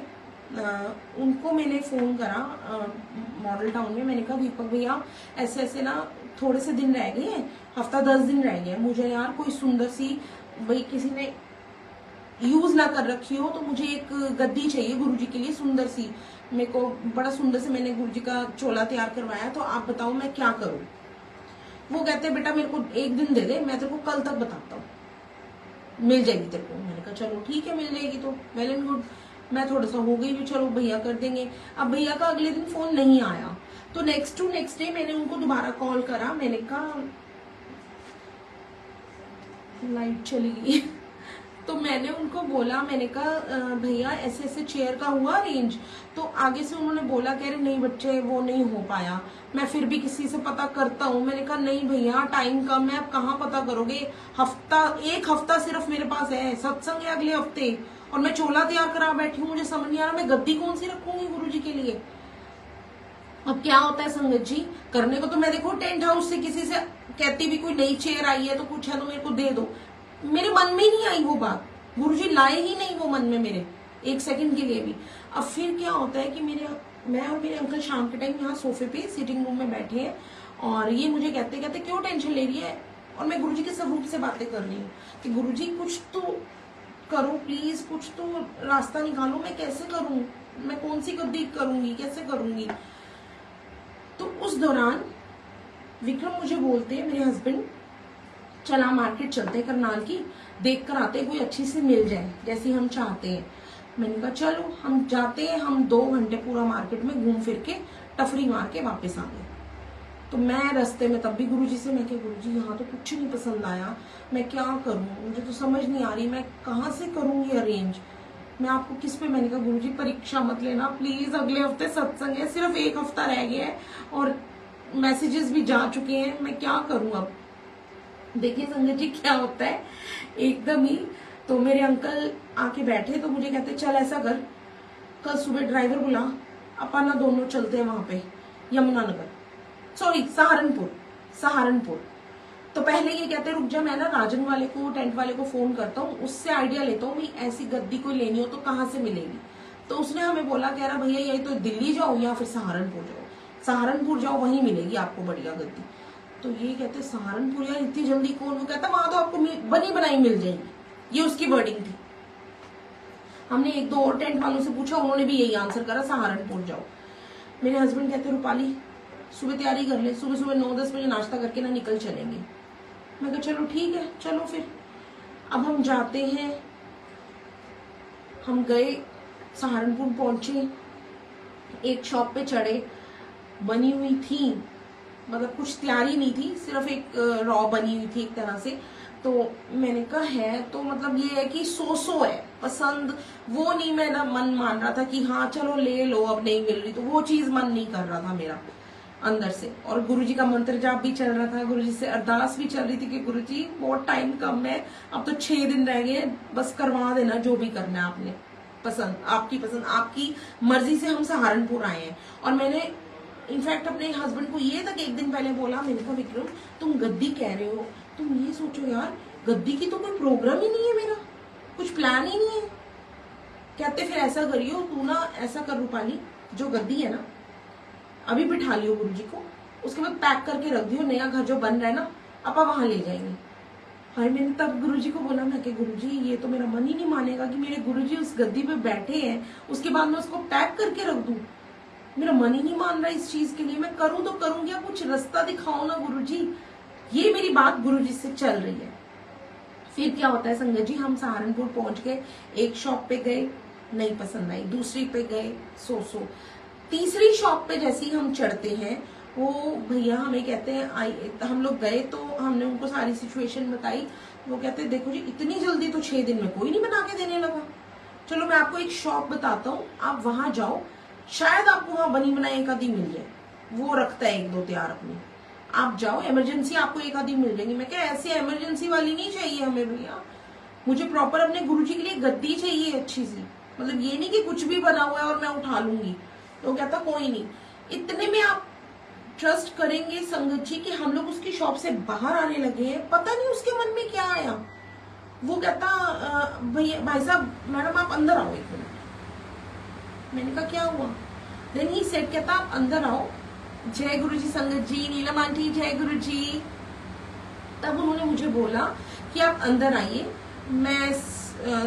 उनको मैंने फोन करा मॉडल टाउन में। मैंने कहा दीपक भैया ऐसे ऐसे ना थोड़े से दिन रह गए हैं, हफ्ता 10 दिन रह गए, मुझे यार कोई सुंदर सी, भाई किसी ने यूज ना कर रखी हो तो मुझे एक गद्दी चाहिए गुरुजी के लिए सुंदर सी। मेरे को बड़ा सुंदर से मैंने गुरुजी का चोला तैयार करवाया, तो आप बताओ मैं क्या करूं। वो कहते बेटा मेरे को एक दिन दे दे, मैं तेरे को कल तक बताता हूँ, मिल जाएगी तेरे को। मैंने कहा चलो ठीक है, मिल जाएगी तो वेल एंड गुड। मैं थोड़ा सा हो गई भी, चलो भैया कर देंगे। अब भैया का अगले दिन फोन नहीं आया, तो नेक्स्ट डे मैंने उनको दोबारा कॉल करा। मैंने कहा लाइट चली गई तो मैंने उनको बोला, मैंने कहा भैया ऐसे ऐसे चेयर का हुआ अरेंज। तो आगे से उन्होंने बोला कह रहे नहीं बच्चे वो नहीं हो पाया, मैं फिर भी किसी से पता करता हूँ। मैंने कहा नहीं भैया टाइम कम है, आप कहाँ पता करोगे, एक हफ्ता सिर्फ मेरे पास है, सत्संग है अगले हफ्ते, और मैं चोला तैयार करा बैठी हूँ, मुझे समझ नहीं आ रहा मैं गद्दी कौन सी रखूंगी गुरुजी के लिए। अब क्या होता है संगत जी, करने को तो मैं देखो टेंट हाउस से किसी से कहती भी कोई नई चेयर आई है तो कुछ है तो मेरे को दे दो, मेरे मन में ही नहीं आई वो बात, गुरुजी लाए ही नहीं वो मन में मेरे एक सेकंड के लिए भी। अब फिर क्या होता है कि मैं और मेरे अंकल शाम के टाइम यहाँ सोफे पे सिटिंग रूम में बैठे हैं, और ये मुझे कहते कहते क्यों टेंशन ले रही है, और मैं गुरुजी के स्वरूप से बातें कर रही हूँ कि गुरुजी कुछ तो करो प्लीज, कुछ तो रास्ता निकालो, मैं कैसे करूं, मैं कौन सी गद्दी करूंगी, कैसे करूंगी। तो उस दौरान विक्रम मुझे बोलते हैं मेरे हस्बैंड, चला मार्केट चलते करनाल की, देख कर आते कोई अच्छी सी मिल जाए जैसी हम चाहते हैं। मैंने कहा चलो हम जाते हैं। हम 2 घंटे पूरा मार्केट में घूम फिर के टफरी मार के वापस आ गए। तो मैं रास्ते में तब भी गुरुजी से मैं क्या गुरुजी यहाँ तो कुछ नहीं पसंद आया, मैं क्या करूं, मुझे तो समझ नहीं आ रही, मैं कहाँ से करूंगी अरेंज, मैं आपको किस पे। मैंने कहा गुरुजी परीक्षा मत लेना प्लीज, अगले हफ्ते सत्संग है, सिर्फ 1 हफ्ता रह गया है और मैसेजेस भी जा चुके हैं, मैं क्या करूं अब। देखिए संगत जी क्या होता है एकदम ही, तो मेरे अंकल आके बैठे तो मुझे कहते चल ऐसा कर, कल सुबह ड्राइवर बुला, अपन ना दोनों चलते हैं वहां पे यमुनानगर, सॉरी सहारनपुर। तो पहले ये कहते रुक जा, मैं ना राजन वाले को, टेंट वाले को फोन करता हूँ, उससे आइडिया लेता हूँ भी ऐसी गद्दी कोई लेनी हो तो कहाँ से मिलेगी। तो उसने हमें बोला, कह रहा भैया यही तो दिल्ली जाओ या फिर सहारनपुर जाओ, सहारनपुर जाओ वहीं मिलेगी आपको बढ़िया गद्दी। तो ये कहते सहारनपुर यार इतनी जल्दी कौन, वो कहता वहां तो आपको बनी बनाई मिल जाएगी, ये उसकी वर्डिंग थी। हमने 1-2 और टेंट वालों से पूछा, उन्होंने भी यही आंसर करा सहारनपुर जाओ। मेरे हस्बैंड कहते रूपाली सुबह तैयारी कर ले, सुबह सुबह 9-10 बजे नाश्ता करके ना निकल चलेंगे। मैं कहा चलो ठीक है, चलो फिर। अब हम जाते हैं, हम गए सहारनपुर पहुंचे, एक शॉप पे चढ़े, बनी हुई थी, मतलब कुछ तैयारी नहीं थी, सिर्फ एक रॉ बनी हुई थी एक तरह से। तो मैंने कहा है तो मतलब ये है कि सो है पसंद, वो नहीं मेरा मन मान रहा था कि हाँ चलो ले लो, अब नहीं मिल रही तो वो चीज मन नहीं कर रहा था मेरा अंदर से। और गुरुजी का मंत्र जाप भी चल रहा था, गुरुजी से अरदास भी चल रही थी कि गुरुजी बहुत टाइम कम है, अब तो 6 दिन रह गए, बस करवा देना जो भी करना है आपने, पसंद आपकी मर्जी से हम सहारनपुर आए हैं। और मैंने इनफैक्ट अपने हस्बैंड को ये तक 1 दिन पहले बोला, मैंने कहा विक्रम तुम गद्दी कह रहे हो, तुम ये सोचो यार गद्दी की तो कोई प्रोग्राम ही नहीं है, मेरा कुछ प्लान ही नहीं है। कहते फिर ऐसा करियो तू ना, ऐसा कर रूपाली, जो गद्दी है ना अभी बिठा लियो गुरुजी को, उसके बाद पैक करके रख दियो, नया घर जो बन रहा है ना अपा वहां ले जाएंगे। हाय मैंने तब गुरुजी को बोला, मैं कि गुरुजी ये तो मेरा मन ही नहीं मानेगा कि मेरे गुरुजी उस गद्दी पे बैठे हैं, उसके बाद मैं उसको पैक करके रख दूं, मेरा मन ही नहीं मान रहा इस चीज के लिए, मैं करूं तो करूं क्या, कुछ रास्ता दिखाओ ना गुरुजी। ये मेरी बात गुरुजी से चल रही है। फिर क्या होता है संगत जी, हम सहारनपुर पहुंच गए, एक शॉप पे गए नहीं पसंद आई, दूसरी पे गए सो, तीसरी शॉप पे जैसे ही हम चढ़ते हैं वो भैया हमें कहते हैं, हम लोग गए तो हमने उनको सारी सिचुएशन बताई, वो कहते हैं देखो जी इतनी जल्दी तो 6 दिन में कोई नहीं बना के देने लगा, चलो मैं आपको एक शॉप बताता हूँ, आप वहां जाओ, शायद आपको वहां बनी बनाई एक आधी मिल जाए। वो रखता है एक दो तैयार अपनी। आप जाओ, इमरजेंसी आपको एक आधी मिल जाएगी। मैं क्या ऐसी इमरजेंसी वाली नहीं चाहिए हमें भैया, मुझे प्रॉपर अपने गुरुजी के लिए गद्दी चाहिए अच्छी सी। मतलब ये नहीं कि कुछ भी बना हुआ है और मैं उठा लूंगी। तो कहता कोई नहीं। इतने में आप ट्रस्ट करेंगे संगत जी कि हम लोग उसकी शॉप से बाहर आने लगे हैं, पता नहीं उसके मन में क्या आया। वो कहता भैया भाई साहब मैडम आप अंदर आओ एक मिनट। मैंने कहा क्या हुआ? देन ही सेड, कहता आप अंदर आओ। जय गुरु जी संगत जी, नीलम आंटी जय गुरु जी। तब उन्होंने मुझे बोला कि आप अंदर आइए, मैं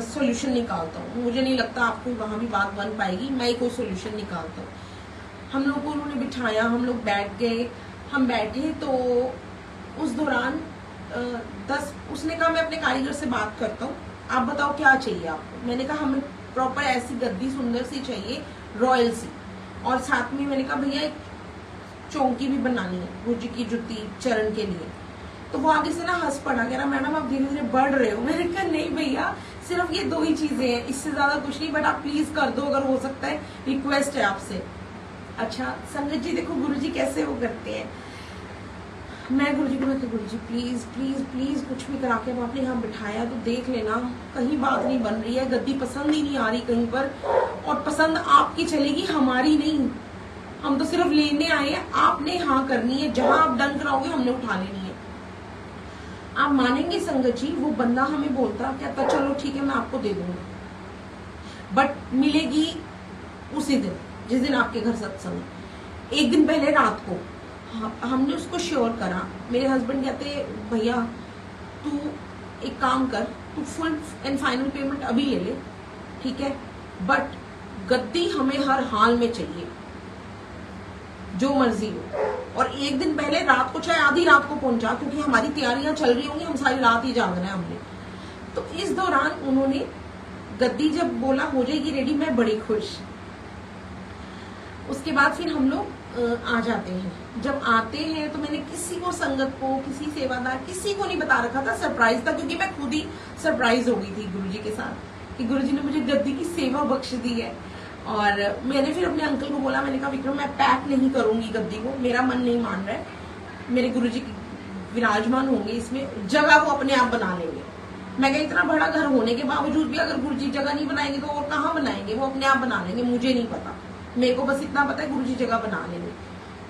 सॉल्यूशन निकालता हूँ। मुझे नहीं लगता आपको वहां भी बात बन पाएगी, मैं ही कोई सॉल्यूशन निकालता हूँ। हम लोग को उन्होंने बिठाया, हम लोग बैठ गए। हम बैठे तो उस दौरान उसने कहा मैं अपने कारीगर से बात करता हूँ, आप बताओ क्या चाहिए आपको। मैंने कहा हमें प्रॉपर ऐसी गद्दी सुंदर सी चाहिए, रॉयल सी, और साथ में मैंने कहा भैया एक चौकी भी बनानी है गुरु जी की जुती चरण के लिए। तो वो आगे से ना हंस पड़ा, कह रहा मैडम आप धीरे धीरे बढ़ रहे हो। मैंने कहा नहीं भैया सिर्फ ये दो ही चीजें हैं, इससे ज्यादा कुछ नहीं, बट आप प्लीज कर दो अगर हो सकता है, रिक्वेस्ट है आपसे। अच्छा संगत जी देखो गुरु जी कैसे वो करते हैं। मैं गुरु जी को कहती गुरु जी प्लीज प्लीज प्लीज कुछ भी करा के आपने यहाँ बिठाया तो देख लेना, कहीं बात नहीं बन रही है, गद्दी पसंद ही नहीं आ रही कहीं पर, और पसंद आपकी चलेगी हमारी नहीं। हम तो सिर्फ लेने आए हैं, आपने हाँ करनी है, जहां आप डन कराओगे हमने उठा लेनी है। आप मानेंगे संगत जी वो बंदा हमें बोलता कहता चलो ठीक है मैं आपको दे दूंगा, बट मिलेगी उसी दिन जिस दिन आपके घर सत्संग। एक दिन पहले रात को हमने उसको श्योर करा। मेरे हस्बैंड कहते भैया तू एक काम कर, तू फुल एंड फाइनल पेमेंट अभी ले ले, ठीक है, बट गद्दी हमें हर हाल में चाहिए, जो मर्जी हो। और एक दिन पहले रात को चाहे आधी रात को पहुंचा, क्योंकि हमारी तैयारियां चल रही होंगी, हम सारी रात ही जागना है हमने। तो इस दौरान उन्होंने गद्दी जब बोला हो जाएगी रेडी, मैं बड़ी खुश। उसके बाद फिर हम लोग आ जाते हैं। जब आते हैं तो मैंने किसी को, संगत को, किसी सेवादार, किसी को नहीं बता रखा था, सरप्राइज था, क्योंकि मैं खुद ही सरप्राइज हो गई थी गुरुजी के साथ कि गुरुजी ने मुझे गद्दी की सेवा बख्श दी है। और मैंने फिर अपने अंकल को बोला, मैंने कहा विक्रम मैं पैक नहीं करूंगी गद्दी को, मेरा मन नहीं मान रहा है, मेरे गुरुजी विराजमान होंगे इसमें, जगह वो अपने आप बना लेंगे। मैं कहा इतना बड़ा घर होने के बावजूद भी अगर गुरुजी जगह नहीं बनाएंगे तो और कहाँ बनाएंगे, वो अपने आप बना लेंगे, मुझे नहीं पता। मेरे को बस इतना पता है गुरुजी जगह बना लेंगे।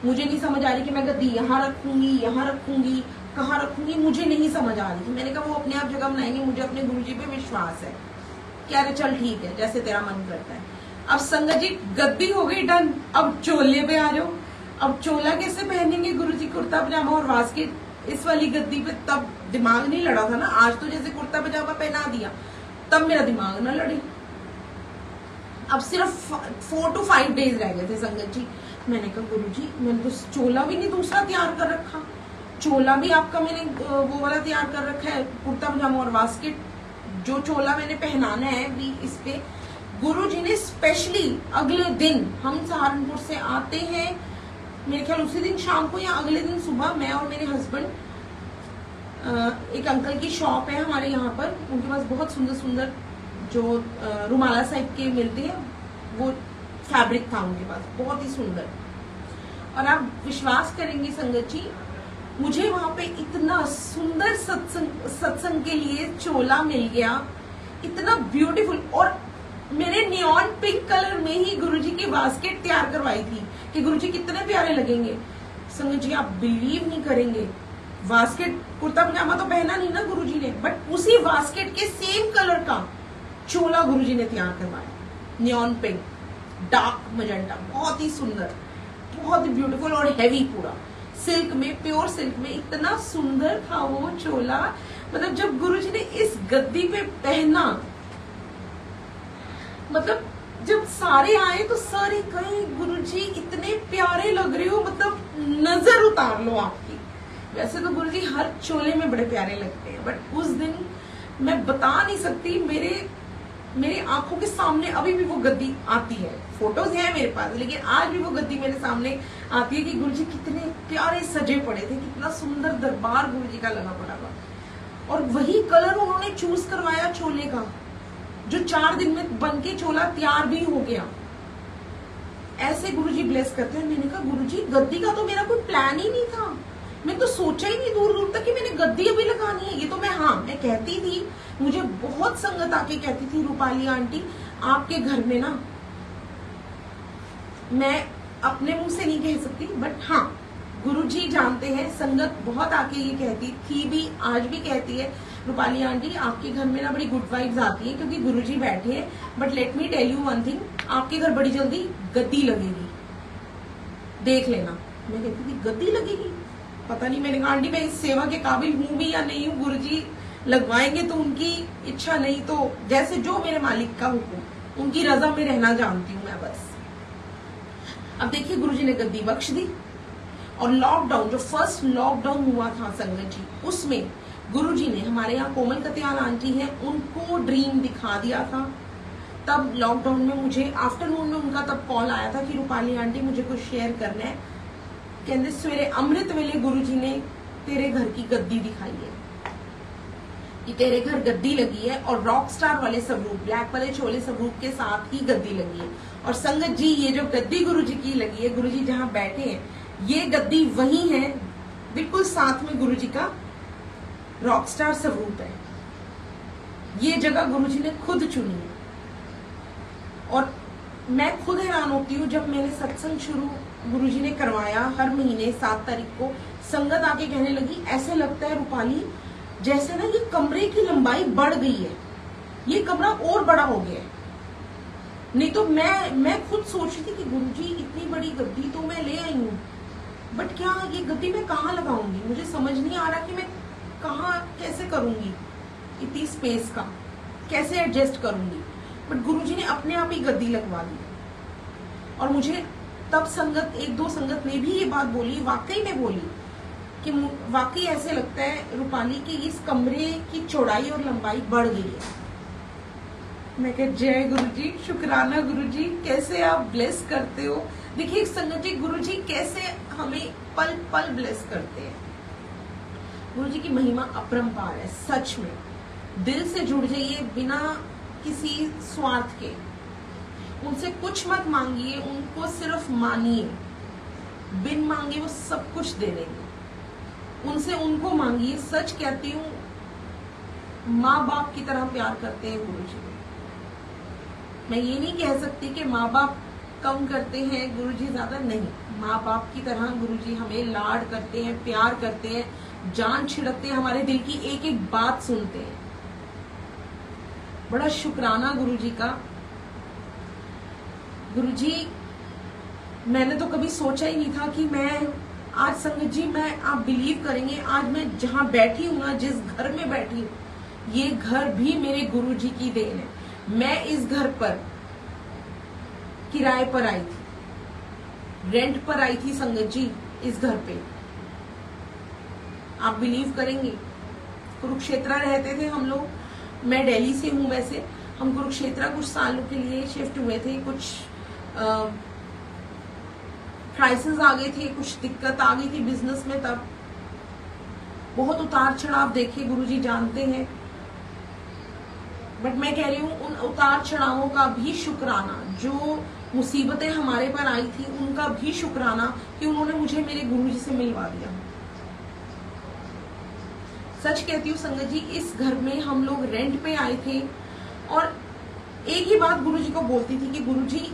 मुझे नहीं समझ आ रही कि मैं गद्दी यहाँ रखूंगी, कहाँ रखूंगी, मुझे नहीं समझ आ रही। मैंने कहा वो अपने आप जगह बनाएंगे, मुझे अपने गुरुजी पे विश्वास है। कह रहे चल ठीक है जैसे तेरा मन करता है। अब संगत जी गद्दी हो गई डन, अब चोले पे आ जाओ। अब चोला कैसे पहनेंगे गुरुजी, कुर्ता पजामा और वास्केट इस वाली गद्दी पे। तब दिमाग नहीं लड़ा था ना, आज तो जैसे कुर्ता पजामा पहना दिया, तब मेरा दिमाग ना लड़े। अब सिर्फ 4 to 5 डेज रह गए थे संगत जी। मैंने कहा गुरुजी मैंने तो चोला भी नहीं दूसरा तैयार कर रखा, चोला भी आपका मैंने वो वाला तैयार कर रखा है, कुर्ता पजामा और वास्केट। जो चोला मैंने पहनाना है भी इस पे गुरुजी ने स्पेशली अगले दिन, हम सहारनपुर से आते हैं मेरे ख्याल उसी दिन शाम को या अगले दिन सुबह, मैं और मेरे हस्बैंड, एक अंकल की शॉप है हमारे यहाँ पर, उनके पास बहुत सुंदर सुंदर जो रुमाला साइब के मिलते हैं, वो फैब्रिक था उनके पास बहुत ही सुंदर। और आप विश्वास करेंगे संगत जी, मुझे वहां पे इतना सुंदर सत्संग के लिए चोला मिल गया, इतना ब्यूटीफुल। और मेरे नियॉन पिंक कलर में ही गुरुजी की बास्केट तैयार करवाई थी कि गुरुजी कितने प्यारे लगेंगे। संगत जी आप बिलीव नहीं करेंगे, बास्केट कुर्ता पजामा तो पहना नहीं ना गुरुजी ने, बट उसी बास्केट के सेम कलर का चोला गुरुजी ने तैयार करवाया, नियॉन पिंक, डार्क मजेंटा, बहुत ही सुंदर, बहुत ही ब्यूटीफुल और हैवी, पूरा सिल्क में, प्योर सिल्क में। इतना सुंदर था वो चोला। मतलब जब गुरुजी ने इस गद्दी पे पहना, मतलब जब सारे आए तो सारे कहीं गुरुजी इतने प्यारे लग रहे हो, मतलब नजर उतार लो आपकी। वैसे तो गुरुजी हर चोले में बड़े प्यारे लगते हैं, बट उस दिन मैं बता नहीं सकती, मेरे आंखों के सामने अभी भी वो गद्दी आती है। फोटोज है मेरे पास, लेकिन आज भी वो गद्दी मेरे सामने आती है कि गुरुजी कितने प्यारे सजे पड़े थे, कितना सुंदर दरबार गुरुजी का लगा पड़ा था। और वही कलर उन्होंने चूज करवाया चोले का, जो 4 दिन में बनके चोला तैयार भी हो गया। ऐसे गुरुजी ब्लेस करते हैं। मैंने कहा गुरुजी गद्दी का तो मेरा कोई प्लान ही नहीं था, मैं तो सोचा ही नहीं दूर दूर तक कि मैंने गद्दी अभी लगानी है। ये तो मैं कहती थी, मुझे बहुत संगत आके कहती थी रूपाली आंटी आपके घर में ना, मैं अपने मुंह से नहीं कह सकती बट हाँ गुरुजी जानते हैं, संगत बहुत आके ये कहती थी भी, आज भी कहती है रूपाली आंटी आपके घर में ना बड़ी गुड वाइब्स आती है क्योंकि गुरुजी बैठे हैं। But let me tell you one thing, आपके घर बड़ी जल्दी गद्दी लगेगी, देख लेना। मैं कहती थी गद्दी लगेगी, पता नहीं। मैंने कहा आंटी मैं इस सेवा के काबिल हूं भी या नहीं हूँ, गुरुजी लगवाएंगे तो उनकी इच्छा, नहीं तो जैसे जो मेरे मालिक का हुक्म, उनकी रजा में रहना जानती हूँ मैं बस। अब देखिए गुरुजी ने गद्दी बख्श दी और लॉकडाउन, जो फर्स्ट लॉकडाउन हुआ था संगत जी, उसमें गुरुजी ने, हमारे यहाँ कोमल कत्याल आंटी हैं, उनको ड्रीम दिखा दिया था। तब लॉकडाउन में मुझे आफ्टरनून में उनका तब कॉल आया था कि रूपाली आंटी मुझे कुछ शेयर करना है। कहते सवेरे अमृत वेले गुरुजी ने तेरे घर की गद्दी दिखाई है कि तेरे घर गद्दी लगी है और रॉक स्टार वाले स्वरूप, ब्लैक वाले छोले स्वरूप के साथ ही गद्दी लगी है। और संगत जी ये जो गद्दी गुरुजी की लगी है, गुरुजी जहाँ बैठे हैं, ये गद्दी वही है, बिल्कुल साथ में गुरुजी का रॉक स्टार स्वरूप है। ये जगह गुरुजी ने खुद चुनी है और मैं खुद हैरान होती हूँ। जब मैंने सत्संग शुरू गुरुजी ने करवाया, हर महीने 7 तारीख को संगत आके कहने लगी ऐसे लगता है रूपाली जैसे ना ये कमरे की लंबाई बढ़ गई है, ये कमरा और बड़ा हो गया है। नहीं तो मैं खुद सोच रही थी कि गुरुजी इतनी बड़ी गद्दी तो मैं ले आई हूँ, बट क्या ये गद्दी मैं कहाँ लगाऊंगी, मुझे समझ नहीं आ रहा कि मैं कहाँ कैसे करूंगी, इतनी स्पेस का कैसे एडजस्ट करूंगी। बट गुरुजी ने अपने आप ही गद्दी लगवा दी और मुझे तब संगत, 1-2 संगत ने भी ये बात बोली, वाकई में बोली कि वाकई ऐसे लगता है रूपाली की इस कमरे की चौड़ाई और लंबाई बढ़ गई है। मैं कह जय गुरुजी, शुक्राना गुरुजी, कैसे आप ब्लेस करते हो। देखिए संगत जी गुरुजी कैसे हमें पल पल ब्लेस करते हैं। गुरुजी की महिमा अपरंपार है, सच में दिल से जुड़ जाइए, बिना किसी स्वार्थ के। उनसे कुछ मत मांगिए, उनको सिर्फ मानिए, बिन मांगे वो सब कुछ दे देंगे। उनसे उनको मांगिए, सच कहती हूँ माँ बाप की तरह प्यार करते हैं गुरुजी। मैं ये नहीं कह सकती कि माँ बाप कम करते हैं, गुरुजी ज्यादा, नहीं, माँ बाप की तरह गुरुजी हमें लाड करते हैं, प्यार करते हैं, जान छिड़कते हैं, हमारे दिल की एक एक बात सुनते हैं। बड़ा शुक्राना गुरुजी का। गुरुजी मैंने तो कभी सोचा ही नहीं था कि मैं आज, संगत जी मैं, आप बिलीव करेंगे, आज मैं जहां बैठी हूं ना, जिस घर में बैठी हूं, ये घर भी मेरे गुरुजी की देन है। मैं इस घर पर किराए पर आई थी, रेंट पर आई थी संगत जी इस घर पे। आप बिलीव करेंगे, कुरुक्षेत्र रहते थे हम लोग, मैं दिल्ली से हूं वैसे, हम कुरुक्षेत्र कुछ सालों के लिए शिफ्ट हुए थे, कुछ क्राइसिस आ गए थे, कुछ दिक्कत आ गई थी बिजनेस में, तब बहुत उतार चढ़ाव देखे, गुरुजी जानते हैं। बट मैं कह रही हूँ उन उतार चढ़ावों का भी शुक्राना, जो मुसीबतें हमारे पर आई थी उनका भी शुक्राना कि उन्होंने मुझे मेरे गुरुजी से मिलवा दिया। सच कहती हूँ संगत जी, इस घर में हम लोग रेंट पे आए थे और एक ही बात गुरुजी को बोलती थी कि गुरुजी,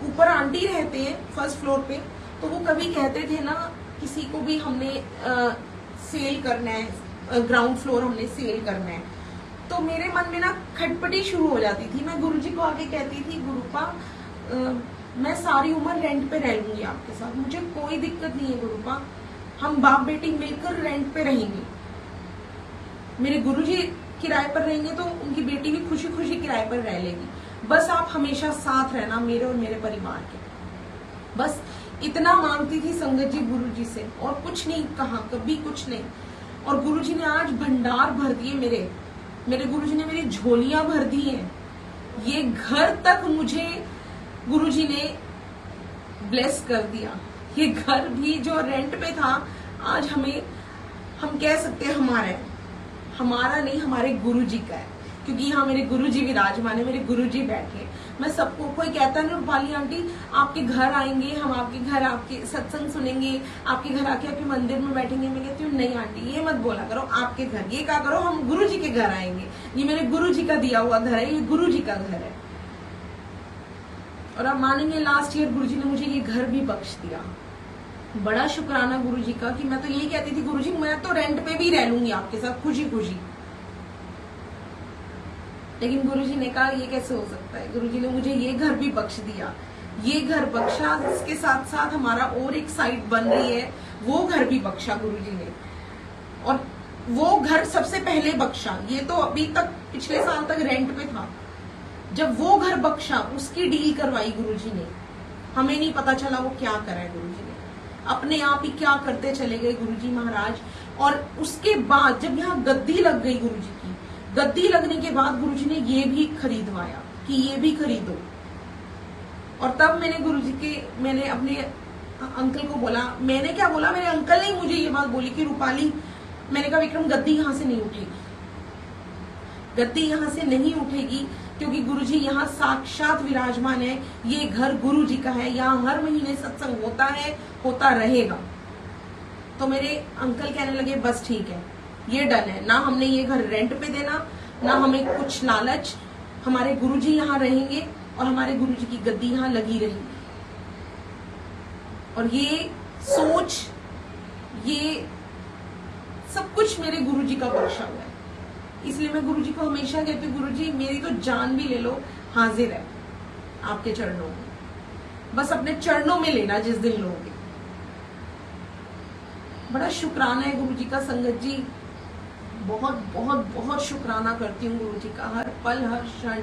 ऊपर आंटी रहते हैं फर्स्ट फ्लोर पे, तो वो कभी कहते थे ना किसी को भी हमने सेल करना है, ग्राउंड फ्लोर हमने सेल करना है, तो मेरे मन में ना खटपटी शुरू हो जाती थी। मैं गुरुजी को आके कहती थी गुरुपा मैं सारी उम्र रेंट पे रह लूंगी आपके साथ, मुझे कोई दिक्कत नहीं है गुरुपा, हम बाप बेटी मिलकर रेंट पे रहेंगे। मेरे गुरुजी किराए पर रहेंगे तो उनकी बेटी भी खुशी खुशी किराए पर रह लेगी, बस आप हमेशा साथ रहना मेरे और मेरे परिवार के। बस इतना मांगती थी संगत जी गुरुजी से, और कुछ नहीं कहा, कभी कुछ नहीं। और गुरुजी ने आज भंडार भर दिए, मेरे गुरुजी ने मेरी झोलियां भर दी हैं। ये घर तक मुझे गुरुजी ने ब्लेस कर दिया। ये घर भी जो रेंट पे था, आज हम कह सकते हैं हमारा नहीं, हमारे गुरुजी का है। क्योंकि यहाँ मेरे गुरुजी विराजमान है, मेरे गुरुजी बैठे। मैं सबको, कोई कहता है ना रूपाली आंटी आपके घर आएंगे, हम आपके घर आपके सत्संग सुनेंगे, आपके घर आके आपके मंदिर में बैठेंगे। मैं कहती हूँ नहीं आंटी ये मत बोला करो, आपके घर ये कहा करो हम गुरुजी के घर आएंगे। ये मेरे गुरुजी का दिया हुआ घर है, ये गुरुजी का घर है। और आप मानेंगे लास्ट ईयर गुरुजी ने मुझे ये घर भी बख्श दिया। बड़ा शुक्राना गुरुजी का कि मैं तो यही कहती थी गुरुजी मैं तो रेंट पे भी रह लूंगी आपके साथ खुशी खुशी, लेकिन गुरुजी ने कहा ये कैसे हो सकता है। गुरुजी ने मुझे ये घर भी बख्श दिया, ये घर बख्शा, इसके साथ साथ हमारा और एक साइट बन रही है वो घर भी बख्शा गुरुजी ने। और वो घर सबसे पहले बख्शा, ये तो अभी तक पिछले साल तक रेंट पे था। जब वो घर बख्शा उसकी डील करवाई गुरुजी ने, हमें नहीं पता चला वो क्या करा है गुरुजी ने, अपने आप ही क्या करते चले गए गुरुजी महाराज। और उसके बाद जब यहाँ गद्दी लग गई गुरुजी की, गद्दी लगने के बाद गुरुजी ने ये भी खरीदवाया कि ये भी खरीदो। और तब मैंने अपने अंकल को बोला, मैंने क्या बोला, मेरे अंकल ने मुझे ये बात बोली कि रूपाली, मैंने कहा विक्रम गद्दी यहाँ से नहीं उठेगी, गद्दी यहाँ से नहीं उठेगी क्योंकि गुरुजी यहाँ साक्षात विराजमान है। ये घर गुरुजी का है, यहाँ हर महीने सत्संग होता है, होता रहेगा। तो मेरे अंकल कहने लगे बस ठीक है ये डन है, ना हमने ये घर रेंट पे देना, ना हमें कुछ लालच, हमारे गुरुजी यहाँ रहेंगे और हमारे गुरुजी की गद्दी यहाँ लगी रहेगी। और ये सोच, ये सब कुछ मेरे गुरुजी का बख्शा हुआ है। इसलिए मैं गुरुजी को हमेशा कहती हूँ गुरुजी मेरी तो जान भी ले लो, हाजिर है आपके चरणों में, बस अपने चरणों में लेना जिस दिन लोगे। बड़ा शुक्राना है गुरुजी का संगत जी, बहुत बहुत बहुत शुक्राना करती हूँ गुरुजी का, हर पल हर क्षण